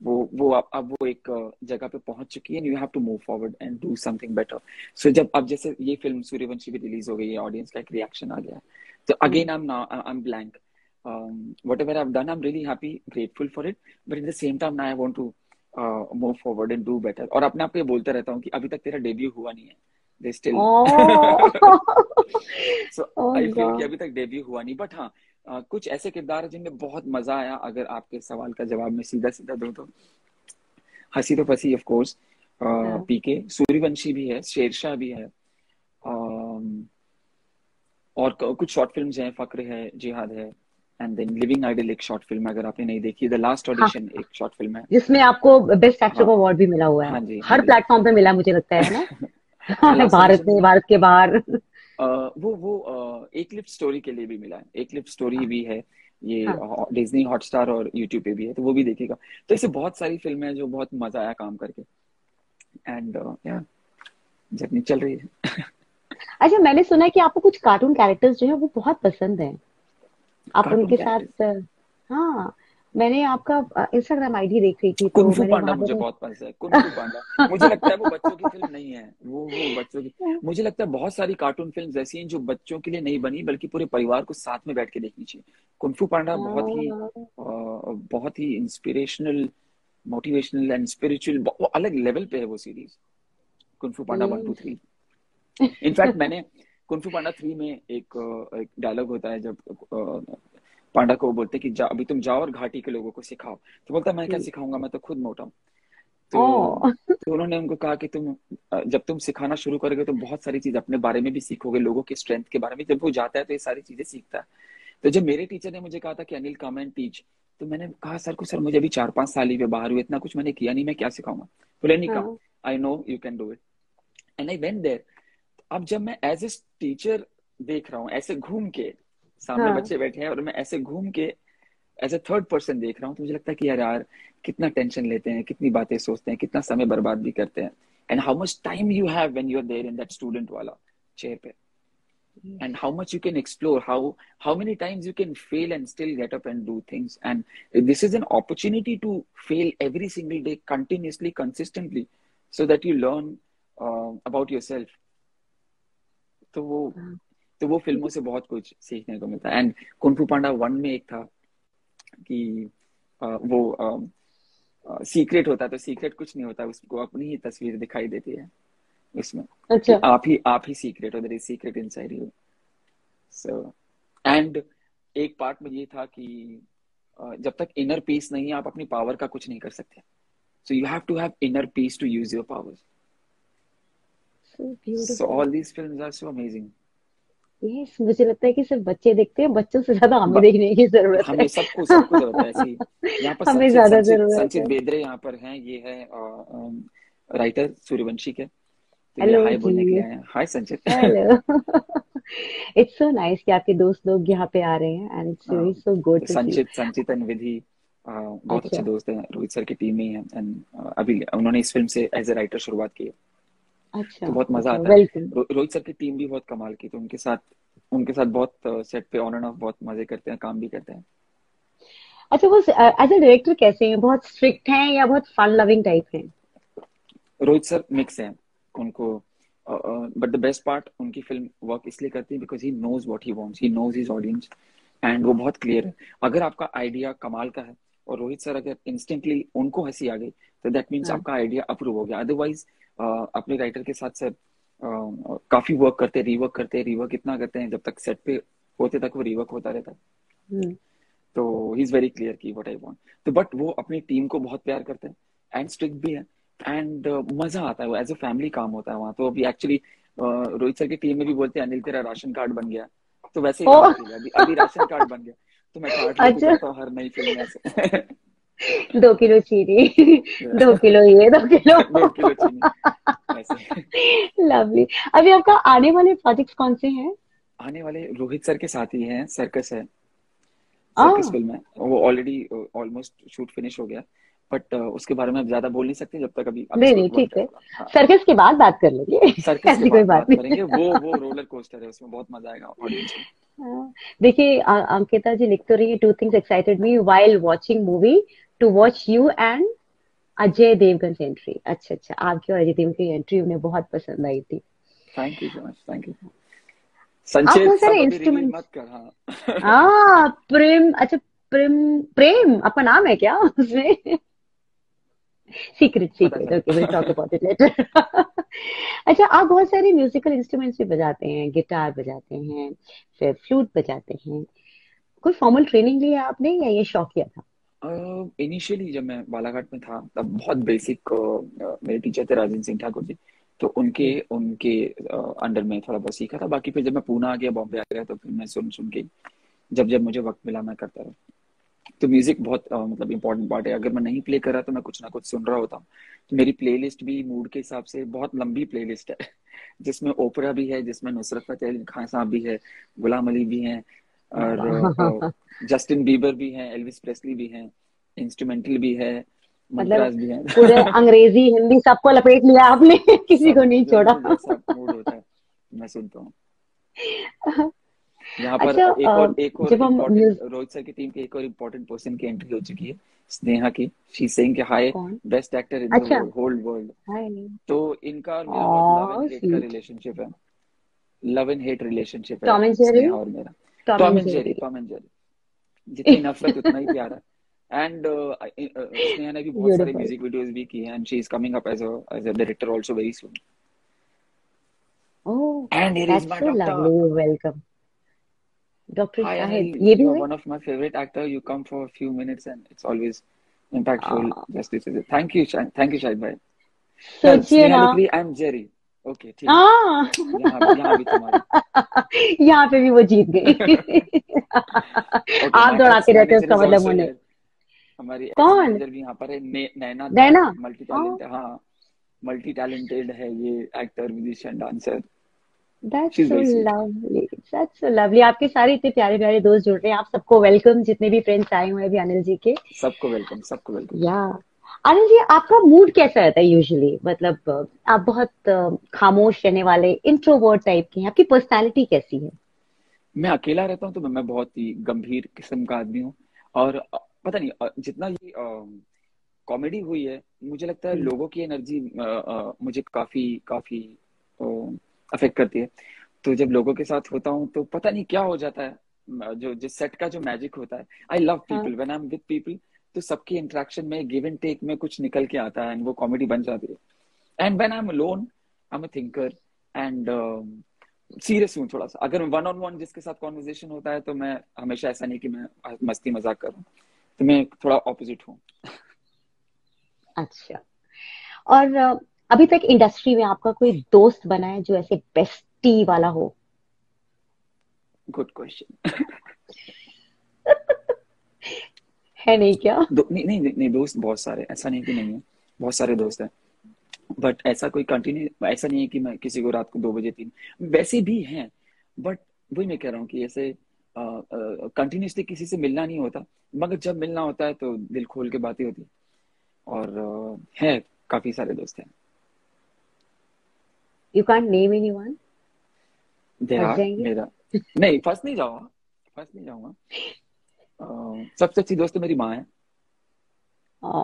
[SPEAKER 3] वो अब वो एक जगह पे पहुंच चुकी है, and you have to move forward and do something better. So जब अब जैसे ये फिल्म सूर्यवंशी भी रिलीज हो गई है, ऑडियंस का एक रिएक्शन आ गया है, तो again I am blank. Whatever I've done, I'm really happy, grateful for it, but at the same time now I want to move forward and do better. और अपने आप को ये बोलता रहता हूँ कि अभी तक तेरा डेब्यू हुआ नहीं है. They still so
[SPEAKER 2] Oh
[SPEAKER 3] I feel कि
[SPEAKER 2] God.
[SPEAKER 3] अभी तक डेब्यू हुआ नहीं, बट हाँ कुछ ऐसे किरदार हैं जिनमें बहुत मजा आया. अगर आपके सवाल का जवाब मैं सीधा सीधा दूं तो हंसी तो फंसी ऑफ कोर्स,
[SPEAKER 2] हाँ.
[SPEAKER 3] पीके, सूर्यवंशी भी है, शेरशाह भी है, um, और कुछ शॉर्ट फिल्म्स हैं, फक्र है, जिहाद है, एंड देन लिविंग आइडल एक शॉर्ट फिल्म है, अगर आपने नहीं देखी. द लास्ट
[SPEAKER 2] हाँ,
[SPEAKER 3] ऑडिशन एक शॉर्ट फिल्म है.
[SPEAKER 2] जिसमें आपको बेस्ट एक्टर
[SPEAKER 3] हाँ
[SPEAKER 2] का अवार्ड भी मिला हुआ है.
[SPEAKER 3] हाँ जी हाँ
[SPEAKER 2] हर
[SPEAKER 3] जी.
[SPEAKER 2] प्लेटफॉर्म पे मिला है, मुझे लगता है ना.
[SPEAKER 3] द लास्ट
[SPEAKER 2] भारत
[SPEAKER 3] ऑडिशन
[SPEAKER 2] में,
[SPEAKER 3] वो
[SPEAKER 2] भारत के बाहर.
[SPEAKER 3] एक लिप स्टोरी के लिए भी मिला है. एक लिप स्टोरी भी है ये,
[SPEAKER 2] हाँ.
[SPEAKER 3] डिज्नी हॉटस्टार और यूट्यूब पे भी है, तो वो भी देखिएगा. तो ऐसे बहुत सारी फिल्में हैं जो बहुत मजा आया काम करके, एंड या जर्नी चल रही है.
[SPEAKER 2] अच्छा, मैंने सुना है कि आपको कुछ कार्टून कैरेक्टर्स जो है वो बहुत पसंद हैं. आप
[SPEAKER 3] कार्टून
[SPEAKER 2] उनके
[SPEAKER 3] कैरेक्टर्स,
[SPEAKER 2] साथ हाँ, मैंने आपका इंस्टाग्राम आईडी देख रही थी तो
[SPEAKER 3] कुंफू
[SPEAKER 2] मैंने
[SPEAKER 3] पांडा
[SPEAKER 2] वहां
[SPEAKER 3] मुझे
[SPEAKER 2] पे
[SPEAKER 3] बहुत पसंद है. कुंफू पांडा मुझे लगता है वो बच्चों की फिल्म नहीं है. वो बच्चों की, मुझे लगता है बहुत सारी कार्टून फिल्म्स ऐसी हैं जो बच्चों के लिए नहीं बनी, बल्कि पूरे परिवार को साथ में बैठ के देखनी चाहिए. कुंफू पांडा बहुत ही इंस्पिरेशनल, मोटिवेशनल एंड स्पिरिचुअल, वो अलग लेवल पे है वो सीरीज, कुंफू पांडा 1 2 3. इनफैक्ट मैंने कुंफू पांडा 3 में एक डायलॉग होता है जब पांडा को बोलते हैं कि अभी तुम जाओ और घाटी के लोगों को सिखाओ. तो बोलता है मैं क्या सिखाऊंगा, मैं तो खुद मोटा हूँ. तो
[SPEAKER 2] ओ.
[SPEAKER 3] तो उन्होंने उनको कहा कि जब तुम सिखाना शुरू करोगे तो बहुत सारी चीज अपने बारे में भी सीखोगे, लोगों की स्ट्रेंथ के बारे में. जब वो जाता है तो ये सारी चीजें सीखता है. तो जब मेरे टीचर ने मुझे कहा था कि अनिल कम एंड टीच, तो मैंने कहा सर मुझे अभी 4 5 साल ही हुए बाहर हुए, इतना कुछ मैंने किया नहीं, मैं क्या सिखाऊंगा. बोले नहीं, कम,
[SPEAKER 2] हाँ.
[SPEAKER 3] I know you can do it, and I went there. अब जब मैं एज ए टीचर देख रहा हूँ ऐसे घूम के, सामने
[SPEAKER 2] हाँ.
[SPEAKER 3] बच्चे बैठे हैं और मैं ऐसे घूम के एज ए थर्ड पर्सन देख रहा हूँ, तो मुझे लगता है कि यार कितना टेंशन लेते हैं, कितनी बातें सोचते हैं, कितना समय बर्बाद भी करते हैं, and how much time you have when you are there in that student वाला चेयर पे, and how much you can explore, how many times you can fail and still get up and do things. And this is an opportunity to fail every single day, continuously, consistently, so that you learn about yourself. तो वो तो वो फिल्मों से बहुत कुछ सीखने को मिलता है. एंड कुंफू पांडा 1 में एक था कि वो सीक्रेट होता है, तो सीक्रेट कुछ नहीं होता, उसको अपनी ही तस्वीर दिखाई देती है उसमें, कि
[SPEAKER 2] अच्छा.
[SPEAKER 3] आप ही सीक्रेट हो, there is secret inside you. So and एक पार्ट में ये था कि जब तक इनर पीस नहीं है आप अपनी पावर का कुछ नहीं कर सकते. So you have to have inner peace to use your powers.
[SPEAKER 2] So
[SPEAKER 3] so
[SPEAKER 2] beautiful.
[SPEAKER 3] All these films are so amazing.
[SPEAKER 2] Yes, मुझे लगता है कि सिर्फ बच्चे देखते हैं, बच्चों से ज्यादा हमें देखने की जरूरत है.
[SPEAKER 3] हमें सबको जरूरत है ऐसी. यहाँ पर
[SPEAKER 2] हमें
[SPEAKER 3] संचित
[SPEAKER 2] ज्यादा
[SPEAKER 3] संचित
[SPEAKER 2] जरूरत
[SPEAKER 3] संचित
[SPEAKER 2] है.
[SPEAKER 3] बेद्रे यहाँ पर हैं, ये है राइटर सूर्यवंशी के, तो ये
[SPEAKER 2] हेलो
[SPEAKER 3] हाय बोलने के
[SPEAKER 2] जी.
[SPEAKER 3] लिए आए हैं. हाय संचित.
[SPEAKER 2] हेलो. इट्स सो नाइस कि आपके दोस्त लोग यहाँ पे आ रहे हैं, and it's really so good
[SPEAKER 3] तो
[SPEAKER 2] टू सी.
[SPEAKER 3] संचित एंड विधि बहुत अच्छे
[SPEAKER 2] अच्छा.
[SPEAKER 3] दोस्त हैं, रोहित सर की टीम ही है, एंड अभी उन्होंने इस फिल्म से एज ए राइटर शुरुआत की है,
[SPEAKER 2] अच्छा.
[SPEAKER 3] तो बहुत मजा
[SPEAKER 2] अच्छा.
[SPEAKER 3] आता है.
[SPEAKER 2] वेलकम.
[SPEAKER 3] रोहित सर की टीम भी बहुत कमाल की, तो उनके साथ बहुत सेट पे ऑन एंड ऑफ बहुत मजे करते हैं, काम भी करते हैं.
[SPEAKER 2] अच्छा, वो एज ए डायरेक्टर कैसे हैं? बहुत स्ट्रिक्ट हैं या बहुत फन लविंग टाइप हैं?
[SPEAKER 3] रोहित सर मिक्स है. उनको बट द बेस्ट पार्ट, उनकी फिल्म वर्क इसलिए करती है because he knows what he wants, he knows his audience, and वो बहुत क्लियर है. अगर आपका आइडिया कमाल का है और रोहित सर अगर इंस्टेंटली उनको हंसी आ गई, तो दैट मीन्स
[SPEAKER 2] हाँ.
[SPEAKER 3] आपका आइडिया अप्रूव हो गया. अदरवाइज अपने राइटर के साथ सर काफी वर्क करते, रिवर्क इतना करते हैं, जब तक सेट पे होते तक वो रिवर्क होता रहता है.
[SPEAKER 2] हम्म.
[SPEAKER 3] तो ही इज वेरी क्लियर की व्हाट आई वांट. तो बट वो अपनी टीम को बहुत प्यार करते हैं, एंड स्ट्रिक्ट भी है, एंड मजा आता है. वो एज ए फैमिली काम होता है वहाँ. तो अभी एक्चुअली रोहित सर की टीम में भी बोलते हैं अनिल तेरा राशन कार्ड बन गया, तो वैसे ही
[SPEAKER 2] ओ.
[SPEAKER 3] हमारा फील है, अभी अभी राशन कार्ड बन गया, तो मैं कार्ड लेके
[SPEAKER 2] अच्छा.
[SPEAKER 3] चलता हूँ हर नई फिल्म में ऐसे.
[SPEAKER 2] 2 किलो चीनी. 2 किलो ये, 2 किलो.
[SPEAKER 3] 2 किलो चीनी ऐसे.
[SPEAKER 2] लवली. अभी आपका आने वाले प्रोजेक्ट्स कौन से हैं?
[SPEAKER 3] आने वाले रोहित सर के साथ ही हैं, सर्कस है,
[SPEAKER 2] आ.
[SPEAKER 3] सर्कस फिल्म है, वो ऑलरेडी ऑलमोस्ट शूट फिनिश हो गया, बट उसके बारे में अब ज्यादा बोल नहीं सकते जब तक अभी
[SPEAKER 2] नहीं नहीं,
[SPEAKER 3] स्क्रिप्ट वर्क
[SPEAKER 2] ठीक
[SPEAKER 3] चल
[SPEAKER 2] है.
[SPEAKER 3] रहा है. हाँ,
[SPEAKER 2] सर्कस के बाद बात कर लेंगे.
[SPEAKER 3] सर्कस के
[SPEAKER 2] ऐसी कोई
[SPEAKER 3] बाद
[SPEAKER 2] बात
[SPEAKER 3] बात
[SPEAKER 2] नहीं.
[SPEAKER 3] करेंगे. वो रोलर कोस्टर है, उसमें बहुत मजा आएगा ऑडियंस को.
[SPEAKER 2] हाँ, देखिए, अंकिता जी लिख तो रही है, 2 things excited me while watching movie, to watch you and Ajay Devgan की एंट्री, अच्छा अच्छा, आपकी और अजय देवगन की एंट्री उन्हें बहुत पसंद आई थी।
[SPEAKER 3] Thank you so much, thank you.
[SPEAKER 2] आप
[SPEAKER 3] संचेत
[SPEAKER 2] बहुत सारे
[SPEAKER 3] सब अभी रिवील
[SPEAKER 2] इंस्ट्रूमेंट्स,
[SPEAKER 3] मत कर, हाँ।
[SPEAKER 2] हाँ प्रेम, अच्छा प्रेम, प्रेम आपका नाम है क्या उसमें? सीक्रेट
[SPEAKER 3] पता
[SPEAKER 2] सीक्रेट,
[SPEAKER 3] चला।
[SPEAKER 2] Okay will talk about it later. अच्छा, आप बहुत सारे म्यूजिकल इंस्ट्रूमेंट्स भी बजाते हैं, गिटार बजाते हैं, फिर फ्लूट बजाते हैं। कोई फॉर्मल ट्रेनिंग ली है आपने या ये शौकिया था?
[SPEAKER 3] इनिशियली जब मैं बालाघाट में था तब बहुत बेसिक, मेरे टीचर थे राजेंद्र सिंह ठाकुर जी, तो उनके
[SPEAKER 2] हम्म।
[SPEAKER 3] उनके अंडर में थोड़ा बहुत सीखा था। बाकी फिर जब मैं पूना आ गया, बॉम्बे आ गया, तो फिर मैं सुन सुन के जब जब मुझे वक्त मिला मैं करता रहा। तो म्यूजिक बहुत मतलब इंपॉर्टेंट पार्ट है। अगर मैं नहीं प्ले कर रहा तो मैं कुछ ना कुछ सुन रहा होता हूँ। तो मेरी प्लेलिस्ट भी मूड के हिसाब से बहुत लंबी प्लेलिस्ट है, जिसमें ओपरा भी है, जिसमें नुसरत फतेह अली खान साहब भी है, गुलाम अली भी हैं, और जस्टिन बीबर भी हैं, एल्विस प्रेस्ली भी हैं, इंस्ट्रूमेंटल भी है,
[SPEAKER 2] मतलब
[SPEAKER 3] मंत्रास भी हैं।
[SPEAKER 2] पूरे अंग्रेजी हिंदी सबको लपेट लिया आपने, किसी को
[SPEAKER 3] सब
[SPEAKER 2] नहीं
[SPEAKER 3] जो
[SPEAKER 2] छोड़ा।
[SPEAKER 3] जो जैसा मूड होता है मैं सुनता हूँ। यहाँ पर
[SPEAKER 2] अच्छा,
[SPEAKER 3] एक और
[SPEAKER 2] जब हम
[SPEAKER 3] इम्पोर्टेंट, रोहित सर की टीम के एक और इम्पोर्टेंट पर्सन की एंट्री हो चुकी है, स्नेहा की। शी सेइंग कि हाय,
[SPEAKER 2] कौन?
[SPEAKER 3] बेस्ट एक्टर इन द
[SPEAKER 2] अच्छा,
[SPEAKER 3] वर्ल्ड, होल वर्ल्ड।
[SPEAKER 2] हाय।
[SPEAKER 3] तो इनका और मेरा बहुत लव एंड
[SPEAKER 2] ओ
[SPEAKER 3] हेट का
[SPEAKER 2] स्वीट।
[SPEAKER 3] रिलेशनशिप है। लव एंड हेट रिलेशनशिप है
[SPEAKER 2] टॉम एंड जेरी,
[SPEAKER 3] स्नेहा और मेरा।
[SPEAKER 2] Tom
[SPEAKER 3] Tom
[SPEAKER 2] and
[SPEAKER 3] and Jerry,
[SPEAKER 2] Jerry.
[SPEAKER 3] Tom and Jerry. जितनी नफरत उतना ही प्यार है। एंड स्नेहा ने भी बहुत सारे
[SPEAKER 2] ब्यूटीफुल।
[SPEAKER 3] म्यूजिक वीडियोस भी किए हैं, and she is coming up as a director also very soon.
[SPEAKER 2] Oh,
[SPEAKER 3] and here is
[SPEAKER 2] that's
[SPEAKER 3] my
[SPEAKER 2] so
[SPEAKER 3] doctor.
[SPEAKER 2] Lovely, welcome doctor
[SPEAKER 3] Hi
[SPEAKER 2] Shahid,
[SPEAKER 3] Anil,
[SPEAKER 2] ये भी
[SPEAKER 3] you are
[SPEAKER 2] है?
[SPEAKER 3] one of my favorite actor. You come for a few minutes and it's always impactful.
[SPEAKER 2] Uh,
[SPEAKER 3] Just this is it. Thank you, thank you, Shahid bhai. No,
[SPEAKER 2] सोचिए
[SPEAKER 3] Sneha
[SPEAKER 2] ना।
[SPEAKER 3] लिख रही I'm Jerry. Okay, ठीक है।
[SPEAKER 2] हाँ।
[SPEAKER 3] यहाँ भी तुम्हारी।
[SPEAKER 2] यहाँ पे भी वो जीत गई।
[SPEAKER 3] Okay,
[SPEAKER 2] आप
[SPEAKER 3] my ex
[SPEAKER 2] दौड़ाते रहते हो
[SPEAKER 3] manager
[SPEAKER 2] उसका
[SPEAKER 3] is
[SPEAKER 2] मतलब
[SPEAKER 3] also
[SPEAKER 2] उन्हें।
[SPEAKER 3] here. हमारी एक्स
[SPEAKER 2] कौन?
[SPEAKER 3] मैनेजर भी यहाँ पर है, नैना दा।
[SPEAKER 2] नैना।
[SPEAKER 3] मल्टी
[SPEAKER 2] हाँ,
[SPEAKER 3] टैलेंट, हाँ, मल्टी टैलेंटेड है ये, actor, musician, dancer.
[SPEAKER 2] That's
[SPEAKER 3] she is
[SPEAKER 2] so
[SPEAKER 3] very sweet.
[SPEAKER 2] Lovely, that's so lovely. आपके सारे इतने प्यारे प्यारे दोस्त जुड़ रहे हैं, आप सबको वेलकम, जितने भी फ्रेंड्स आए हुए हैं अभी अनिल जी के।
[SPEAKER 3] सबको वेलकम, सबको वेलकम।
[SPEAKER 2] या अनिल जी, आपका मूड कैसा रहता है यूजुअली? मतलब आप बहुत खामोश रहने वाले इंट्रोवर्ट टाइप के हैं, आपकी पर्सनालिटी कैसी है?
[SPEAKER 3] मैं अकेला रहता हूँ तो मैं बहुत ही गंभीर किस्म का आदमी हूँ। और पता नहीं, जितना ये कॉमेडी हुई है, मुझे लगता है
[SPEAKER 2] हम्म।
[SPEAKER 3] लोगों की एनर्जी मुझे काफी काफी अफेक्ट करती है। तो जब लोगों के साथ होता हूँ तो पता नहीं क्या हो जाता है, जो जिस सेट का जो मैजिक होता है। आई लव
[SPEAKER 2] हाँ।
[SPEAKER 3] People, when I am with people, तो सबकी इंटरेक्शन में गिव एंड टेक में कुछ निकल के आता है एंड वो कॉमेडी बन जाती है। And when I am alone, I am a thinker and serious हूँ थोड़ा सा। अगर वन ऑन वन जिसके साथ कॉन्वर्जेशन होता है तो मैं हमेशा, ऐसा नहीं कि मैं मस्ती मजाक करूँ, तो मैं थोड़ा ऑपोजिट हूँ।
[SPEAKER 2] अच्छा, और अभी तक इंडस्ट्री में आपका कोई दोस्त बना है जो ऐसे बेस्टी वाला हो?
[SPEAKER 3] Good question.
[SPEAKER 2] है नहीं क्या?
[SPEAKER 3] नहीं नहीं नहीं, दोस्त बहुत सारे, ऐसा नहीं कि नहीं है, बहुत सारे दोस्त हैं। बट ऐसा कोई कंटिन्यू, ऐसा नहीं है कि मैं किसी को रात को 2 बजे 3, वैसे भी हैं। बट वही मैं कह रहा हूँ कि ऐसे कंटिन्यूसली किसी से मिलना नहीं होता, मगर जब मिलना होता है तो दिल खोल के बातें होती है। और है, काफी सारे दोस्त हैं।
[SPEAKER 2] You can't name anyone?
[SPEAKER 3] Their
[SPEAKER 2] fans
[SPEAKER 3] are
[SPEAKER 2] जाएंगे।
[SPEAKER 3] मेरा। नहीं, फंस नहीं जाऊंगा, फंस नहीं जाऊंगा। सबसे अच्छी दोस्त तो मेरी माँ है,
[SPEAKER 2] आ,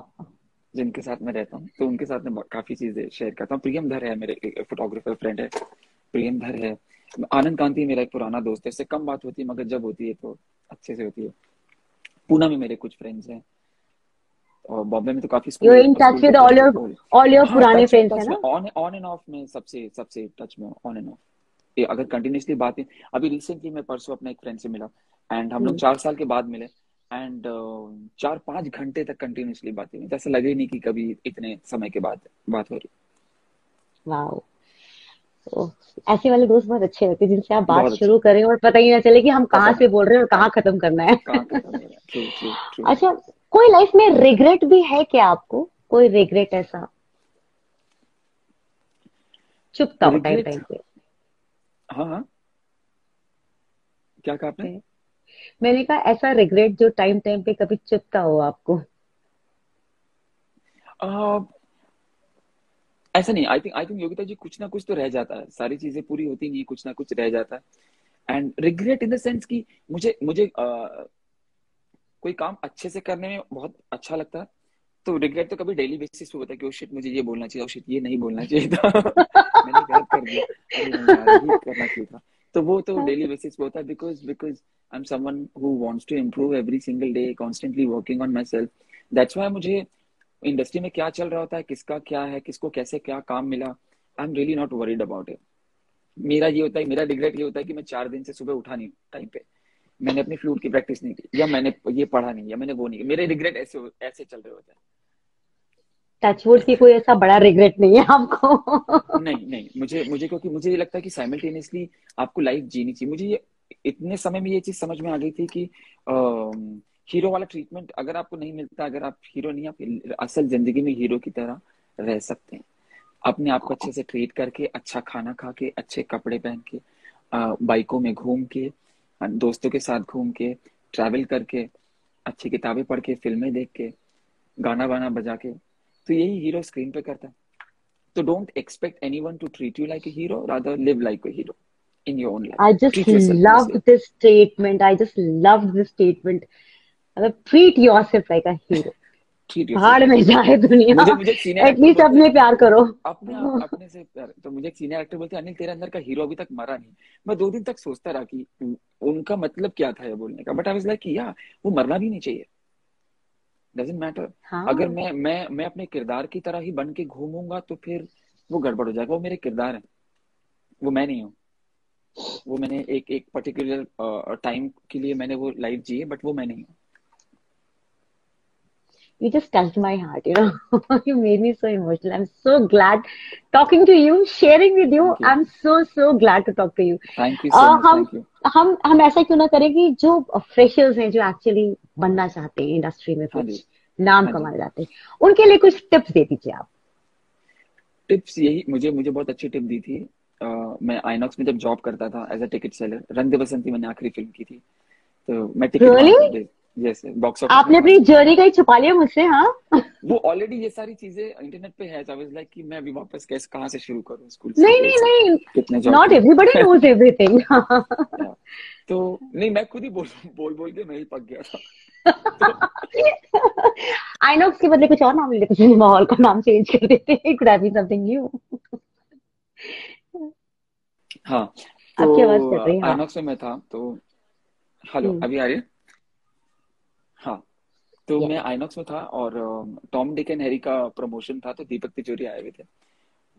[SPEAKER 3] जिनके साथ मैं रहता हूँ, तो उनके साथ मैं काफी चीजें शेयर करता हूँ। प्रियम धर है मेरे फोटोग्राफर फ्रेंड है, प्रियम धर है। आनंद कांति मेरा एक पुराना दोस्त है, इससे कम बात होती है, मगर जब होती है तो अच्छे से होती है। पूना में मेरे कुछ फ्रेंड्स हैं, और बॉम्बे में तो काफी
[SPEAKER 2] you
[SPEAKER 3] school
[SPEAKER 2] in touch
[SPEAKER 3] school के
[SPEAKER 2] विद
[SPEAKER 3] फ्रेंड्स है। ओल्ड,
[SPEAKER 2] ऑल योर
[SPEAKER 3] हाँ,
[SPEAKER 2] पुराने फ्रेंड्स है
[SPEAKER 3] टच में,
[SPEAKER 2] ना?
[SPEAKER 3] ऑन एंड ऑफ में, सबसे सबसे टच में, ऑन एंड ऑफ। ये अगर कंटिन्यूसली बातें, अभी रिसेंटली मैं परसों अपने एक फ्रेंड से मिला, एंड हम लोग
[SPEAKER 2] हम्म।
[SPEAKER 3] 4 साल के बाद मिले। एंड 4-5 घंटे तक कंटिन्यूसली बातें हुई, जैसे लगे ही नहीं कि कभी इतने समय के बाद बात हो रही।
[SPEAKER 2] वाओ। ओह, ऐसे वाले दोस्त बहुत अच्छे होते हैं जिनसे आप बात
[SPEAKER 3] बहुत अच्छे,
[SPEAKER 2] शुरू करें और पता ही ना चले कि हम
[SPEAKER 3] पता
[SPEAKER 2] कहाँ
[SPEAKER 3] नहीं
[SPEAKER 2] से बोल रहे हैं और कहाँ खत्म करना है।
[SPEAKER 3] कहाँ खत्म हो रहा है। True true true.
[SPEAKER 2] अच्छा, कोई लाइफ में रिग्रेट भी है क्या आपको? कोई रिग्रेट ऐसा चुपता हो टाइम
[SPEAKER 3] रिग्रेट,
[SPEAKER 2] टाइम पे?
[SPEAKER 3] हाँ हाँ, क्या कहा आपने?
[SPEAKER 2] है? मैंने कहा ऐसा रिग्रेट जो टाइम टाइम पे कभी चुपता हो आपको।
[SPEAKER 3] uh, ऐसा नहीं, आई थिंक योगिता जी, कुछ ना कुछ तो रह जाता है, सारी चीजें पूरी होती नहीं, कुछ ना कुछ रह जाता है। And regret in the sense कि मुझे मुझे कोई काम अच्छे से करने में बहुत अच्छा लगता है, तो रिग्रेट तो कभी डेली बेसिस पे होता है कि ओ शिट मुझे ये बोलना चाहिए, ओ शिट ये नहीं बोलना चाहिए था मैंने गलत कर दिया, अरे नहीं यार ये करना चाहिए था। तो वो तो डेली बेसिस पे होता है, because because I am someone who wants to improve every single day, constantly working on myself. That's why मुझे इंडस्ट्री में क्या चल रहा होता है, किसका क्या है, किसको कैसे क्या काम मिला, आई am really not worried about it. मेरा ये होता है, मेरा रिग्रेट ये होता है कि मैं 4 दिन से सुबह उठा नहीं टाइम पे, मैंने अपनी फ्लूट की प्रैक्टिस नहीं की, या मैंने ये पढ़ा नहीं, या मैंने वो नहीं किया। मेरे रिग्रेट ऐसे ऐसे चल रहे होते हैं।
[SPEAKER 2] टचवुड की कोई ऐसा बड़ा रिग्रेट नहीं है आपको?
[SPEAKER 3] नहीं नहीं, मुझे मुझे क्योंकि मुझे ये लगता है कि साइमल्टेनियसली आपको लाइफ जीनी चाहिए। मुझे ये इतने समय में ये चीज समझ में आ गई थी कि हीरो वाला ट्रीटमेंट अगर आपको नहीं मिलता, अगर आप हीरो नहीं, आप असल जिंदगी में हीरो की तरह रह सकते हैं। अपने आप को अच्छे से ट्रीट करके, अच्छा खाना खा के, अच्छे कपड़े पहन के, बाइकों में घूम के, दोस्तों के साथ घूम के, ट्रैवल करके, अच्छी किताबें पढ़ के, फिल्में देख के, गाना वाना बजा के। तो यही हीरो स्क्रीन पे करता है। तो don't expect anyone to treat you like a hero, rather live like a hero in your own life.
[SPEAKER 2] I just
[SPEAKER 3] Treat yourself
[SPEAKER 2] loved
[SPEAKER 3] nicely.
[SPEAKER 2] this statement. I just loved this statement. मतलब treat yourself like a hero.
[SPEAKER 3] Treat yourself
[SPEAKER 2] भाड़
[SPEAKER 3] like
[SPEAKER 2] में
[SPEAKER 3] a hero.
[SPEAKER 2] जाए दुनिया,
[SPEAKER 3] मुझे एक senior actor
[SPEAKER 2] at least
[SPEAKER 3] बोलते
[SPEAKER 2] अपने
[SPEAKER 3] हैं
[SPEAKER 2] प्यार करो।
[SPEAKER 3] अपने से प्यार। तो मुझे एक सीनियर एक्टर बोलते हैं अनिल तेरे अंदर का हीरो अभी तक मरा नहीं। मैं 2 दिन तक सोचता रहा कि उनका मतलब क्या था ये बोलने का, बट आई वाज लाइक या वो मरना भी नहीं चाहिए, डजंट मैटर। अगर
[SPEAKER 2] हाँ,
[SPEAKER 3] मैं अपने किरदार की तरह ही बन के घूमूंगा तो फिर वो गड़बड़ हो जाएगा। वो मेरे किरदार है, वो मैं नहीं हूँ। वो मैंने एक एक पर्टिकुलर टाइम के लिए मैंने वो लाइफ जी है, बट वो मैं नहीं हूँ।
[SPEAKER 2] you just touched my heart, you know. You made me so emotional. I'm so glad talking to you, sharing with you.
[SPEAKER 3] Thank you,
[SPEAKER 2] I'm so glad to talk to you.
[SPEAKER 3] Thank you so much,
[SPEAKER 2] हम
[SPEAKER 3] thank you.
[SPEAKER 2] हम ऐसा क्यों ना करें कि जो freshers हैं, जो एक्चुअली बनना चाहते हैं इंडस्ट्री में,
[SPEAKER 3] हाँ जी,
[SPEAKER 2] कुछ नाम
[SPEAKER 3] हाँ जी।
[SPEAKER 2] कमाना चाहते हैं, उनके लिए कुछ टिप्स दे दीजिए आप।
[SPEAKER 3] टिप्स यही, मुझे मुझे बहुत अच्छी टिप दी थी। मैं आइनॉक्स में जब जॉब करता था एज अ टिकट सेलर, रंग दे बसंती मैंने आखिरी फिल्म की थी, तो मैं टिकट वहां
[SPEAKER 2] रियली?
[SPEAKER 3] पे जैसे बॉक्स ऑफिस में
[SPEAKER 2] आपने
[SPEAKER 3] था।
[SPEAKER 2] अपनी जर्नी का ही छुपा लिया मुझसे, हाँ?
[SPEAKER 3] वो ऑलरेडी ये सारी चीजें इंटरनेट पे है, लाइक कि मैं अभी वापस कैसे कहाँ से शुरू करूँ, स्कूल से
[SPEAKER 2] नहीं
[SPEAKER 3] फिर
[SPEAKER 2] नहीं
[SPEAKER 3] से
[SPEAKER 2] नहीं,
[SPEAKER 3] कितने जॉब
[SPEAKER 2] नॉट एवरीबडी
[SPEAKER 3] किए
[SPEAKER 2] नोज एवरीथिंग।
[SPEAKER 3] या, तो नहीं, मैं खुद ही बोल बोल बोल के मैं ही पक गया था। तो
[SPEAKER 2] आइनॉक्स के बदले कुछ और नाम ले लेते, सिनेमा हॉल का नाम चेंज कर देते, it could have been something new.
[SPEAKER 3] हाँ,
[SPEAKER 2] आपकी आवाज
[SPEAKER 3] तो
[SPEAKER 2] कर रही है, हाँ।
[SPEAKER 3] आइनॉक्स में मैं था। तो हेलो,
[SPEAKER 2] हम्म।
[SPEAKER 3] अभी आ रही है? हाँ, तो मैं
[SPEAKER 2] यस।
[SPEAKER 3] आइनॉक्स में था और टॉम डिक एंड हैरी का प्रमोशन था, तो दीपक तिजोरी आए हुए थे।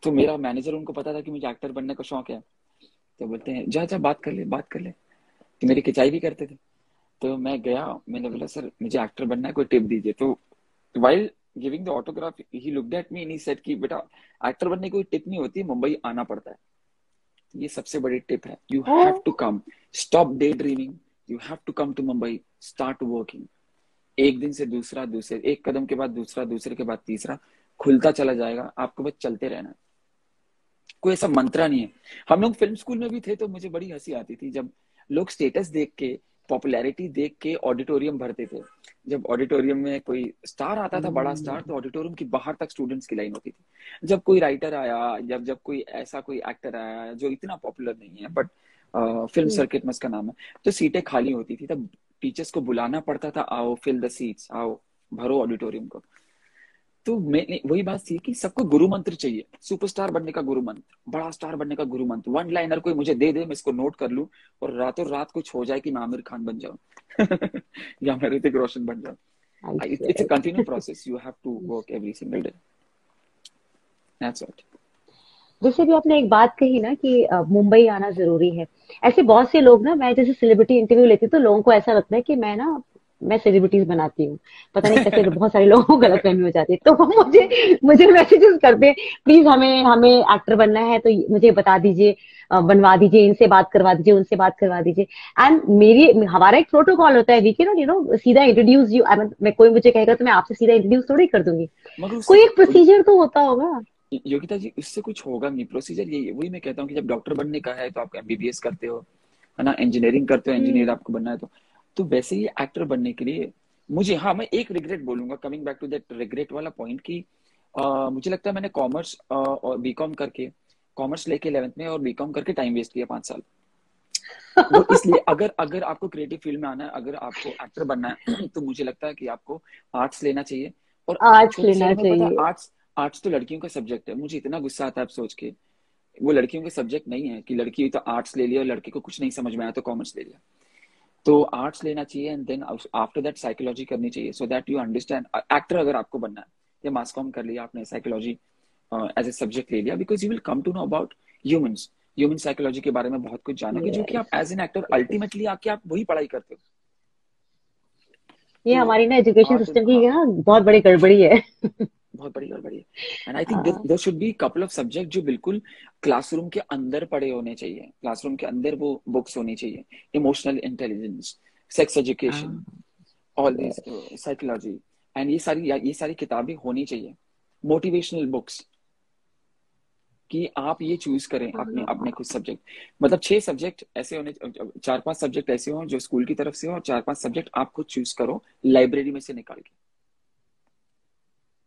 [SPEAKER 3] तो मेरा मैनेजर, उनको पता था कि मुझे एक्टर बनने का शौक है, तो बोलते हैं जा जा बात कर ले, बात कर ले। तो मेरी खिंचाई भी करते थे। तो मैं गया, मैंने बोला सर मुझे एक्टर बनना है, कोई टिप दीजिए। तो while giving the autograph he looked at me and he said कि बेटा एक्टर बनने की कोई टिप नहीं होती, मुंबई आना पड़ता है। ये सबसे बड़ी टिप है, you have to come, stop day dreaming, you have to come to Mumbai, start working. एक दिन से दूसरा, दूसरे एक कदम के बाद दूसरा, दूसरे के बाद तीसरा, खुलता चला जाएगा, आपको बस चलते रहना है। कोई ऐसा मंत्रा नहीं है। हम लोग फिल्म स्कूल में भी थे, तो मुझे बड़ी हंसी आती थी जब लोग स्टेटस देख के, पॉपुलैरिटी देख के ऑडिटोरियम भरते थे। जब ऑडिटोरियम में कोई स्टार आता था, बड़ा स्टार, तो ऑडिटोरियम की बाहर तक स्टूडेंट्स की लाइन होती थी। जब कोई राइटर आया, जब जब कोई ऐसा कोई एक्टर आया जो इतना पॉपुलर नहीं है, बट फिल्म सर्किट में उसका नाम है, तो सीटें खाली होती थी। तब टीचर्स को बुलाना पड़ता था, आओ फिल द सीट्स, आओ भरो ऑडिटोरियम को। तो मैंने वही बात थी कि सबको गुरु मंत्र चाहिए, सुपरस्टार बनने का गुरु मंत्र, बड़ा स्टार बनने का गुरु मंत्र, वन लाइनर कोई मुझे दे दे, मैं इसको नोट कर लूं और रातों रात कुछ हो जाए कि मैं आमिर खान बन जाऊं या मैं ऋतिक रोशन बन
[SPEAKER 2] आई
[SPEAKER 3] जाऊं। It's a
[SPEAKER 2] swear.
[SPEAKER 3] Continue process, you have to work every single day, that's it.
[SPEAKER 2] जैसे भी आपने एक बात कही ना कि मुंबई आना जरूरी है, ऐसे बहुत से लोग ना, मैं जैसे सेलिब्रिटी इंटरव्यू लेती हूँ तो लोगों को ऐसा लगता है कि मैं सेलिब्रिटीज बनाती हूँ, पता नहीं कैसे बहुत सारे लोगों को गलतफहमी हो जाती है, तो वो मुझे मुझे मैसेजेस करते हैं, प्लीज हमें हमें एक्टर बनना है तो मुझे बता दीजिए, बनवा दीजिए, इनसे बात करवा दीजिए, उनसे बात करवा दीजिए। एंड मेरी हमारा एक प्रोटोकॉल होता है, वी कैन नॉट सीधा इंट्रोड्यूस यू, मैं कोई मुझे कहेगा तो मैं आपसे सीधा इंट्रोड्यूस थोड़ी कर दूंगी,
[SPEAKER 3] मगर
[SPEAKER 2] कोई
[SPEAKER 3] उससे
[SPEAKER 2] एक प्रोसीजर तो होता होगा।
[SPEAKER 3] योगिता जी, उससे कुछ होगा नहीं, प्रोसीजर यही है। वही मैं कहता हूँ कि जब डॉक्टर बनने का है तो आप एमबीबीएस करते हो, है ना, इंजीनियरिंग करते हो, इंजीनियर
[SPEAKER 2] हम्म।
[SPEAKER 3] आपको बनना है, तो वैसे ही एक्टर बनने के लिए मुझे, हाँ, मैं एक रिग्रेट बोलूंगा, coming back to that regret वाला पॉइंट, कि मुझे लगता है मैंने कॉमर्स और बीकॉम करके, कॉमर्स लेके 11th में और बीकॉम करके टाइम वेस्ट किया 5 साल। वो इसलिए, अगर अगर आपको क्रिएटिव फील्ड में आना है, अगर आपको एक्टर बनना है तो मुझे लगता है कि आपको आर्ट्स लेना चाहिए, और
[SPEAKER 2] आर्ट्स
[SPEAKER 3] छोटे
[SPEAKER 2] लेना
[SPEAKER 3] शहरों में पता है,
[SPEAKER 2] चाहिए।
[SPEAKER 3] आर्ट्स आर्ट्स तो लड़कियों का सब्जेक्ट है। मुझे इतना गुस्सा आता है अब सोच के, वो लड़कियों का सब्जेक्ट नहीं है कि लड़की तो आर्ट्स ले लिया और लड़के को कुछ नहीं समझ में आया तो कॉमर्स ले लिया। तो आर्ट्स लेना चाहिए and then after that psychology करनी चाहिए, so that you understand. Actor अगर आपको बनना है, या मास कॉम कर लिया आपने, साइकोलॉजी एज ए सब्जेक्ट ले लिया, because you will come to know about humans, human psychology के बारे में बहुत कुछ जानोगे, जो कि आप
[SPEAKER 2] yes,
[SPEAKER 3] as an actor
[SPEAKER 2] yes.
[SPEAKER 3] Ultimately आके आप वही पढ़ाई करते हो।
[SPEAKER 2] ये
[SPEAKER 3] तो
[SPEAKER 2] हमारी ना एजुकेशन
[SPEAKER 3] आर्ट,
[SPEAKER 2] सिस्टम की
[SPEAKER 3] हाँ,
[SPEAKER 2] ना बहुत बड़ी गड़बड़ी है।
[SPEAKER 3] बहुत बड़ी और बड़ी है। एंड आई थिंक
[SPEAKER 2] हाँ,
[SPEAKER 3] there should be couple of subject जो बिल्कुल क्लासरूम के अंदर पढ़े होने चाहिए, क्लासरूम के अंदर वो बुक्स होनी चाहिए। इमोशनल इंटेलिजेंस, सेक्स एजुकेशन,
[SPEAKER 2] हाँ,
[SPEAKER 3] all this,
[SPEAKER 2] yes.
[SPEAKER 3] Psychology, and ये सारी किताबें होनी चाहिए। मोटिवेशनल बुक्स, कि आप ये चूज करें अपने अपने कुछ सब्जेक्ट, मतलब 6 सब्जेक्ट ऐसे होने, 4-5 सब्जेक्ट ऐसे हो जो स्कूल की तरफ से हो, और 4-5 सब्जेक्ट आप खुद चूज करो लाइब्रेरी में से निकाल के,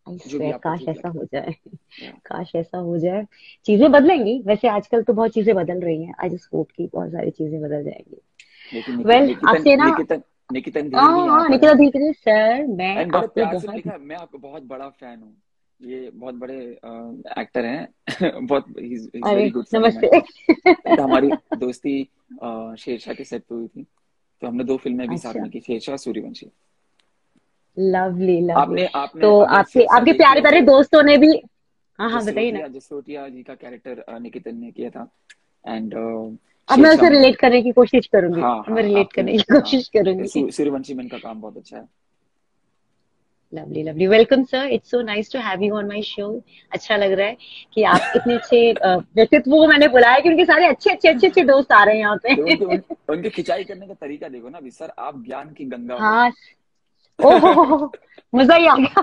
[SPEAKER 2] आई
[SPEAKER 3] जो भी
[SPEAKER 2] स्वेयर,
[SPEAKER 3] आपको
[SPEAKER 2] काश
[SPEAKER 3] ठीक
[SPEAKER 2] ऐसा
[SPEAKER 3] लगे।
[SPEAKER 2] हो जाए।
[SPEAKER 3] Yeah.
[SPEAKER 2] काश ऐसा हो जाए। चीजें बदलेंगी वैसे, आजकल तो बहुत चीजें बदल रही हैं। आई जस्ट होप की बहुत सारी चीजें बदल जाएंगी।
[SPEAKER 3] लेकिन
[SPEAKER 2] वेल,
[SPEAKER 3] निकितन
[SPEAKER 2] आपसे ना,
[SPEAKER 3] निकितन निकितन धीर भी
[SPEAKER 2] हाँ
[SPEAKER 3] यहाँ
[SPEAKER 2] हाँ,
[SPEAKER 3] पर
[SPEAKER 2] निकिता
[SPEAKER 3] है,
[SPEAKER 2] धीरे सर, मैं
[SPEAKER 3] एंड बड़े
[SPEAKER 2] आपको
[SPEAKER 3] प्यार से
[SPEAKER 2] बहुत।
[SPEAKER 3] लिखा है, मैं आपको बहुत बड़ा फैन हूँ। ये बहुत बड़े एक्टर हैं। बहुत, ही इज
[SPEAKER 2] अरे
[SPEAKER 3] very good friend of mine.
[SPEAKER 2] नमस्ते।
[SPEAKER 3] हमारी दोस्ती शेरशाह के सेट पे हुई थी, तो हमने 2 फिल्में भी साथ
[SPEAKER 2] अच्छा,
[SPEAKER 3] में की, शेरशाह, सूर्यवंशी।
[SPEAKER 2] Lovely lovely.
[SPEAKER 3] आपने आपने
[SPEAKER 2] तो
[SPEAKER 3] अगर
[SPEAKER 2] आपके
[SPEAKER 3] शेरशाह
[SPEAKER 2] आपके
[SPEAKER 3] देखी
[SPEAKER 2] प्यारे
[SPEAKER 3] हो
[SPEAKER 2] प्यारे
[SPEAKER 3] तो
[SPEAKER 2] दोस्तों ने भी। हाँ हाँ, बताइए ना।
[SPEAKER 3] जसरोटिया जी का कैरेक्टर निकितन ने किया था, एंड
[SPEAKER 2] अब मैं
[SPEAKER 3] शेरशाह
[SPEAKER 2] उसे
[SPEAKER 3] में।
[SPEAKER 2] रिलेट करने की कोशिश करूंगी,
[SPEAKER 3] हाँ
[SPEAKER 2] अब मैं
[SPEAKER 3] हाँ,
[SPEAKER 2] रिलेट
[SPEAKER 3] आपने,
[SPEAKER 2] करने की
[SPEAKER 3] हाँ,
[SPEAKER 2] कोशिश करूंगी।
[SPEAKER 3] सूर्यवंशी में इनका काम बहुत अच्छा है।
[SPEAKER 2] Lovely lovely, welcome sir, it's so nice to have you on my show. अच्छा लग रहा है कि आप इतने अच्छे व्यक्तित्व को मैंने बुलाया, कि उनके सारे अच्छे अच्छे अच्छे अच्छे दोस्त आ रहे हैं यहाँ
[SPEAKER 3] तो उनके
[SPEAKER 2] पे।
[SPEAKER 3] उनके खिंचाई करने का तरीका देखो ना अभी, सर आप ज्ञान की गंगा हो।
[SPEAKER 2] हाँ। ओहो हो, मजा ही आ गया।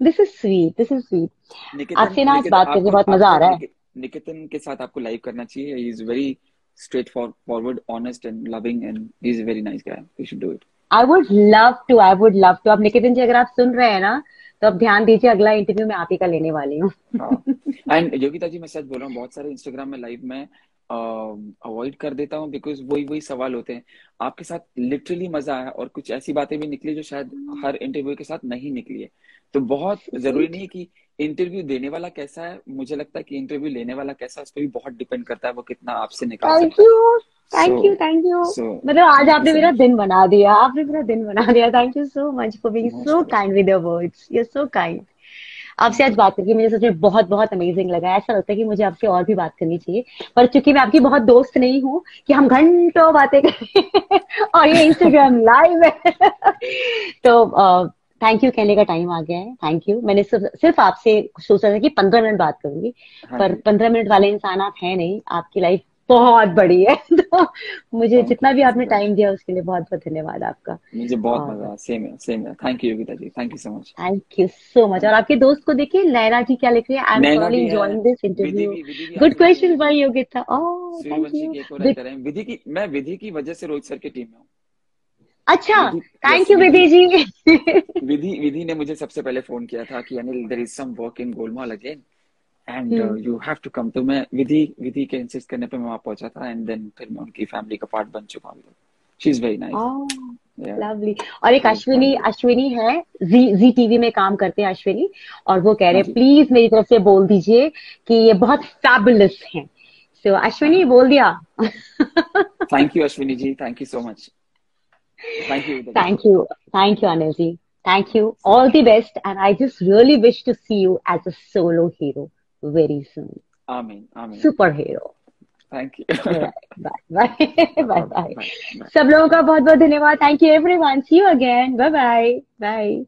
[SPEAKER 2] This is sweet, this is sweet.
[SPEAKER 3] Niketan
[SPEAKER 2] आपसे ना आज
[SPEAKER 3] निकेतन
[SPEAKER 2] बात करके
[SPEAKER 3] आपको
[SPEAKER 2] बहुत मजा आ
[SPEAKER 3] आपको
[SPEAKER 2] रहा है।
[SPEAKER 3] निकेतन के साथ आपको लाइव करना चाहिए। He is very straightforward, honest and loving, and he is very nice guy, you should do it.
[SPEAKER 2] I would love to, I would love to. अब निकेतन जी, अगर आप सुन रहे हैं ना, तो अब ध्यान दीजिए, अगला इंटरव्यू मैं आप ही का लेने वाली हूँ।
[SPEAKER 3] हाँ, एंड योगिता जी मैं सच बोल रहा हूँ, बहुत सारे इंस्टाग्राम में लाइव में अवॉइड कर देता हूँ, बिकॉज वही वही सवाल होते हैं। आपके साथ लिटरली मजा आया, और कुछ ऐसी बातें भी निकली जो शायद हर इंटरव्यू के साथ नहीं निकली है। तो बहुत जरूरी
[SPEAKER 2] स्वीट।
[SPEAKER 3] नहीं है कि इंटरव्यू देने वाला कैसा है, मुझे लगता है कि इंटरव्यू लेने वाला कैसा है उस पर भी बहुत डिपेंड करता है, वो कितना आपसे निकाल
[SPEAKER 2] थैंक
[SPEAKER 3] सकता है।
[SPEAKER 2] You,
[SPEAKER 3] so
[SPEAKER 2] thank you, thank you.
[SPEAKER 3] So
[SPEAKER 2] मतलब आज
[SPEAKER 3] थैंक यू
[SPEAKER 2] आपने
[SPEAKER 3] सो
[SPEAKER 2] मेरा
[SPEAKER 3] मच।
[SPEAKER 2] दिन बना दिया, आपने मेरा दिन बना दिया। Thank you so much for being
[SPEAKER 3] most
[SPEAKER 2] so kind with your words, you are so kind. आपसे
[SPEAKER 3] थैंक
[SPEAKER 2] आज
[SPEAKER 3] यू।
[SPEAKER 2] बात करके मुझे सच में बहुत बहुत अमेजिंग लगा। ऐसा लगता है कि मुझे आपसे और भी बात करनी चाहिए, पर चूंकि मैं आपकी बहुत दोस्त नहीं हूँ कि हम घंटों बातें करें, और ये इंस्टाग्राम लाइव है। तो थैंक यू कहने का टाइम आ गया है। Thank you. मैंने सिर्फ आपसे सोचा था कि 15 मिनट बात करूंगी,
[SPEAKER 3] हाँ
[SPEAKER 2] पर
[SPEAKER 3] जी,
[SPEAKER 2] 15 मिनट वाले इंसान आप हैं नहीं। आपकी लाइफ बहुत बड़ी है। तो मुझे
[SPEAKER 3] थैंक यू
[SPEAKER 2] जितना भी
[SPEAKER 3] थैंक यू
[SPEAKER 2] आपने
[SPEAKER 3] सो मच।
[SPEAKER 2] टाइम दिया उसके लिए बहुत बहुत धन्यवाद आपका।
[SPEAKER 3] मुझे बहुत मजा
[SPEAKER 2] और
[SPEAKER 3] आया, सेम है। Thank you Yogita ji, thank you so much.
[SPEAKER 2] Thank you so much. और आपके दोस्त को देखिए, नैना जी क्या लिख रही है, आई एम
[SPEAKER 3] नैना
[SPEAKER 2] थॉरली
[SPEAKER 3] भी है,
[SPEAKER 2] एंजॉइंग दिस इंटरव्यू।
[SPEAKER 3] विधि भी
[SPEAKER 2] गुड
[SPEAKER 3] आपने नहीं
[SPEAKER 2] क्वेश्चन
[SPEAKER 3] लिखी।
[SPEAKER 2] Bye Yogita. Oh thank
[SPEAKER 3] Suryavanshi
[SPEAKER 2] you.
[SPEAKER 3] की एक और राइटर है, मैं विधि की वजह से रोहित सर की टीम में हूँ।
[SPEAKER 2] अच्छा,
[SPEAKER 3] Vidhi,
[SPEAKER 2] thank
[SPEAKER 3] yes,
[SPEAKER 2] you Vidhi ji.
[SPEAKER 3] Vidhi ने मुझे सबसे पहले फोन किया था कि Anil there is some work in Golmaal again, and
[SPEAKER 2] hmm.
[SPEAKER 3] You have to come. तो मैं विधि के इंसिस्ट करने पे मैं वहां पहुंचा था, एंड देन फिर मैं उनकी फैमिली का पार्ट बन चुका हूँ। She is very nice.
[SPEAKER 2] Oh
[SPEAKER 3] yeah,
[SPEAKER 2] lovely. और एक
[SPEAKER 3] वेरी
[SPEAKER 2] अश्विनी,
[SPEAKER 3] काइंड।
[SPEAKER 2] अश्विनी है, जी जी टीवी में काम करते हैं अश्विनी, और वो कह
[SPEAKER 3] हाँ
[SPEAKER 2] रहे
[SPEAKER 3] जी,
[SPEAKER 2] प्लीज मेरी तरफ से बोल दीजिए कि ये बहुत फैबुलस हैं। सो
[SPEAKER 3] हाँ,
[SPEAKER 2] अश्विनी बोल दिया।
[SPEAKER 3] Thank you Ashwini ji, thank you so much. Thank you Vidya ji.
[SPEAKER 2] Thank you. Thank you, Anilji. Thank you. All the best. And I just really wish to see you as a solo hero very soon.
[SPEAKER 3] आमीन आमीन।
[SPEAKER 2] Superhero.
[SPEAKER 3] Thank you.
[SPEAKER 2] Bye bye. Bye bye. Bye.
[SPEAKER 3] Bye bye.
[SPEAKER 2] सब लोगों का बहुत बहुत धन्यवाद. Thank you everyone. See you again. Bye bye. Bye.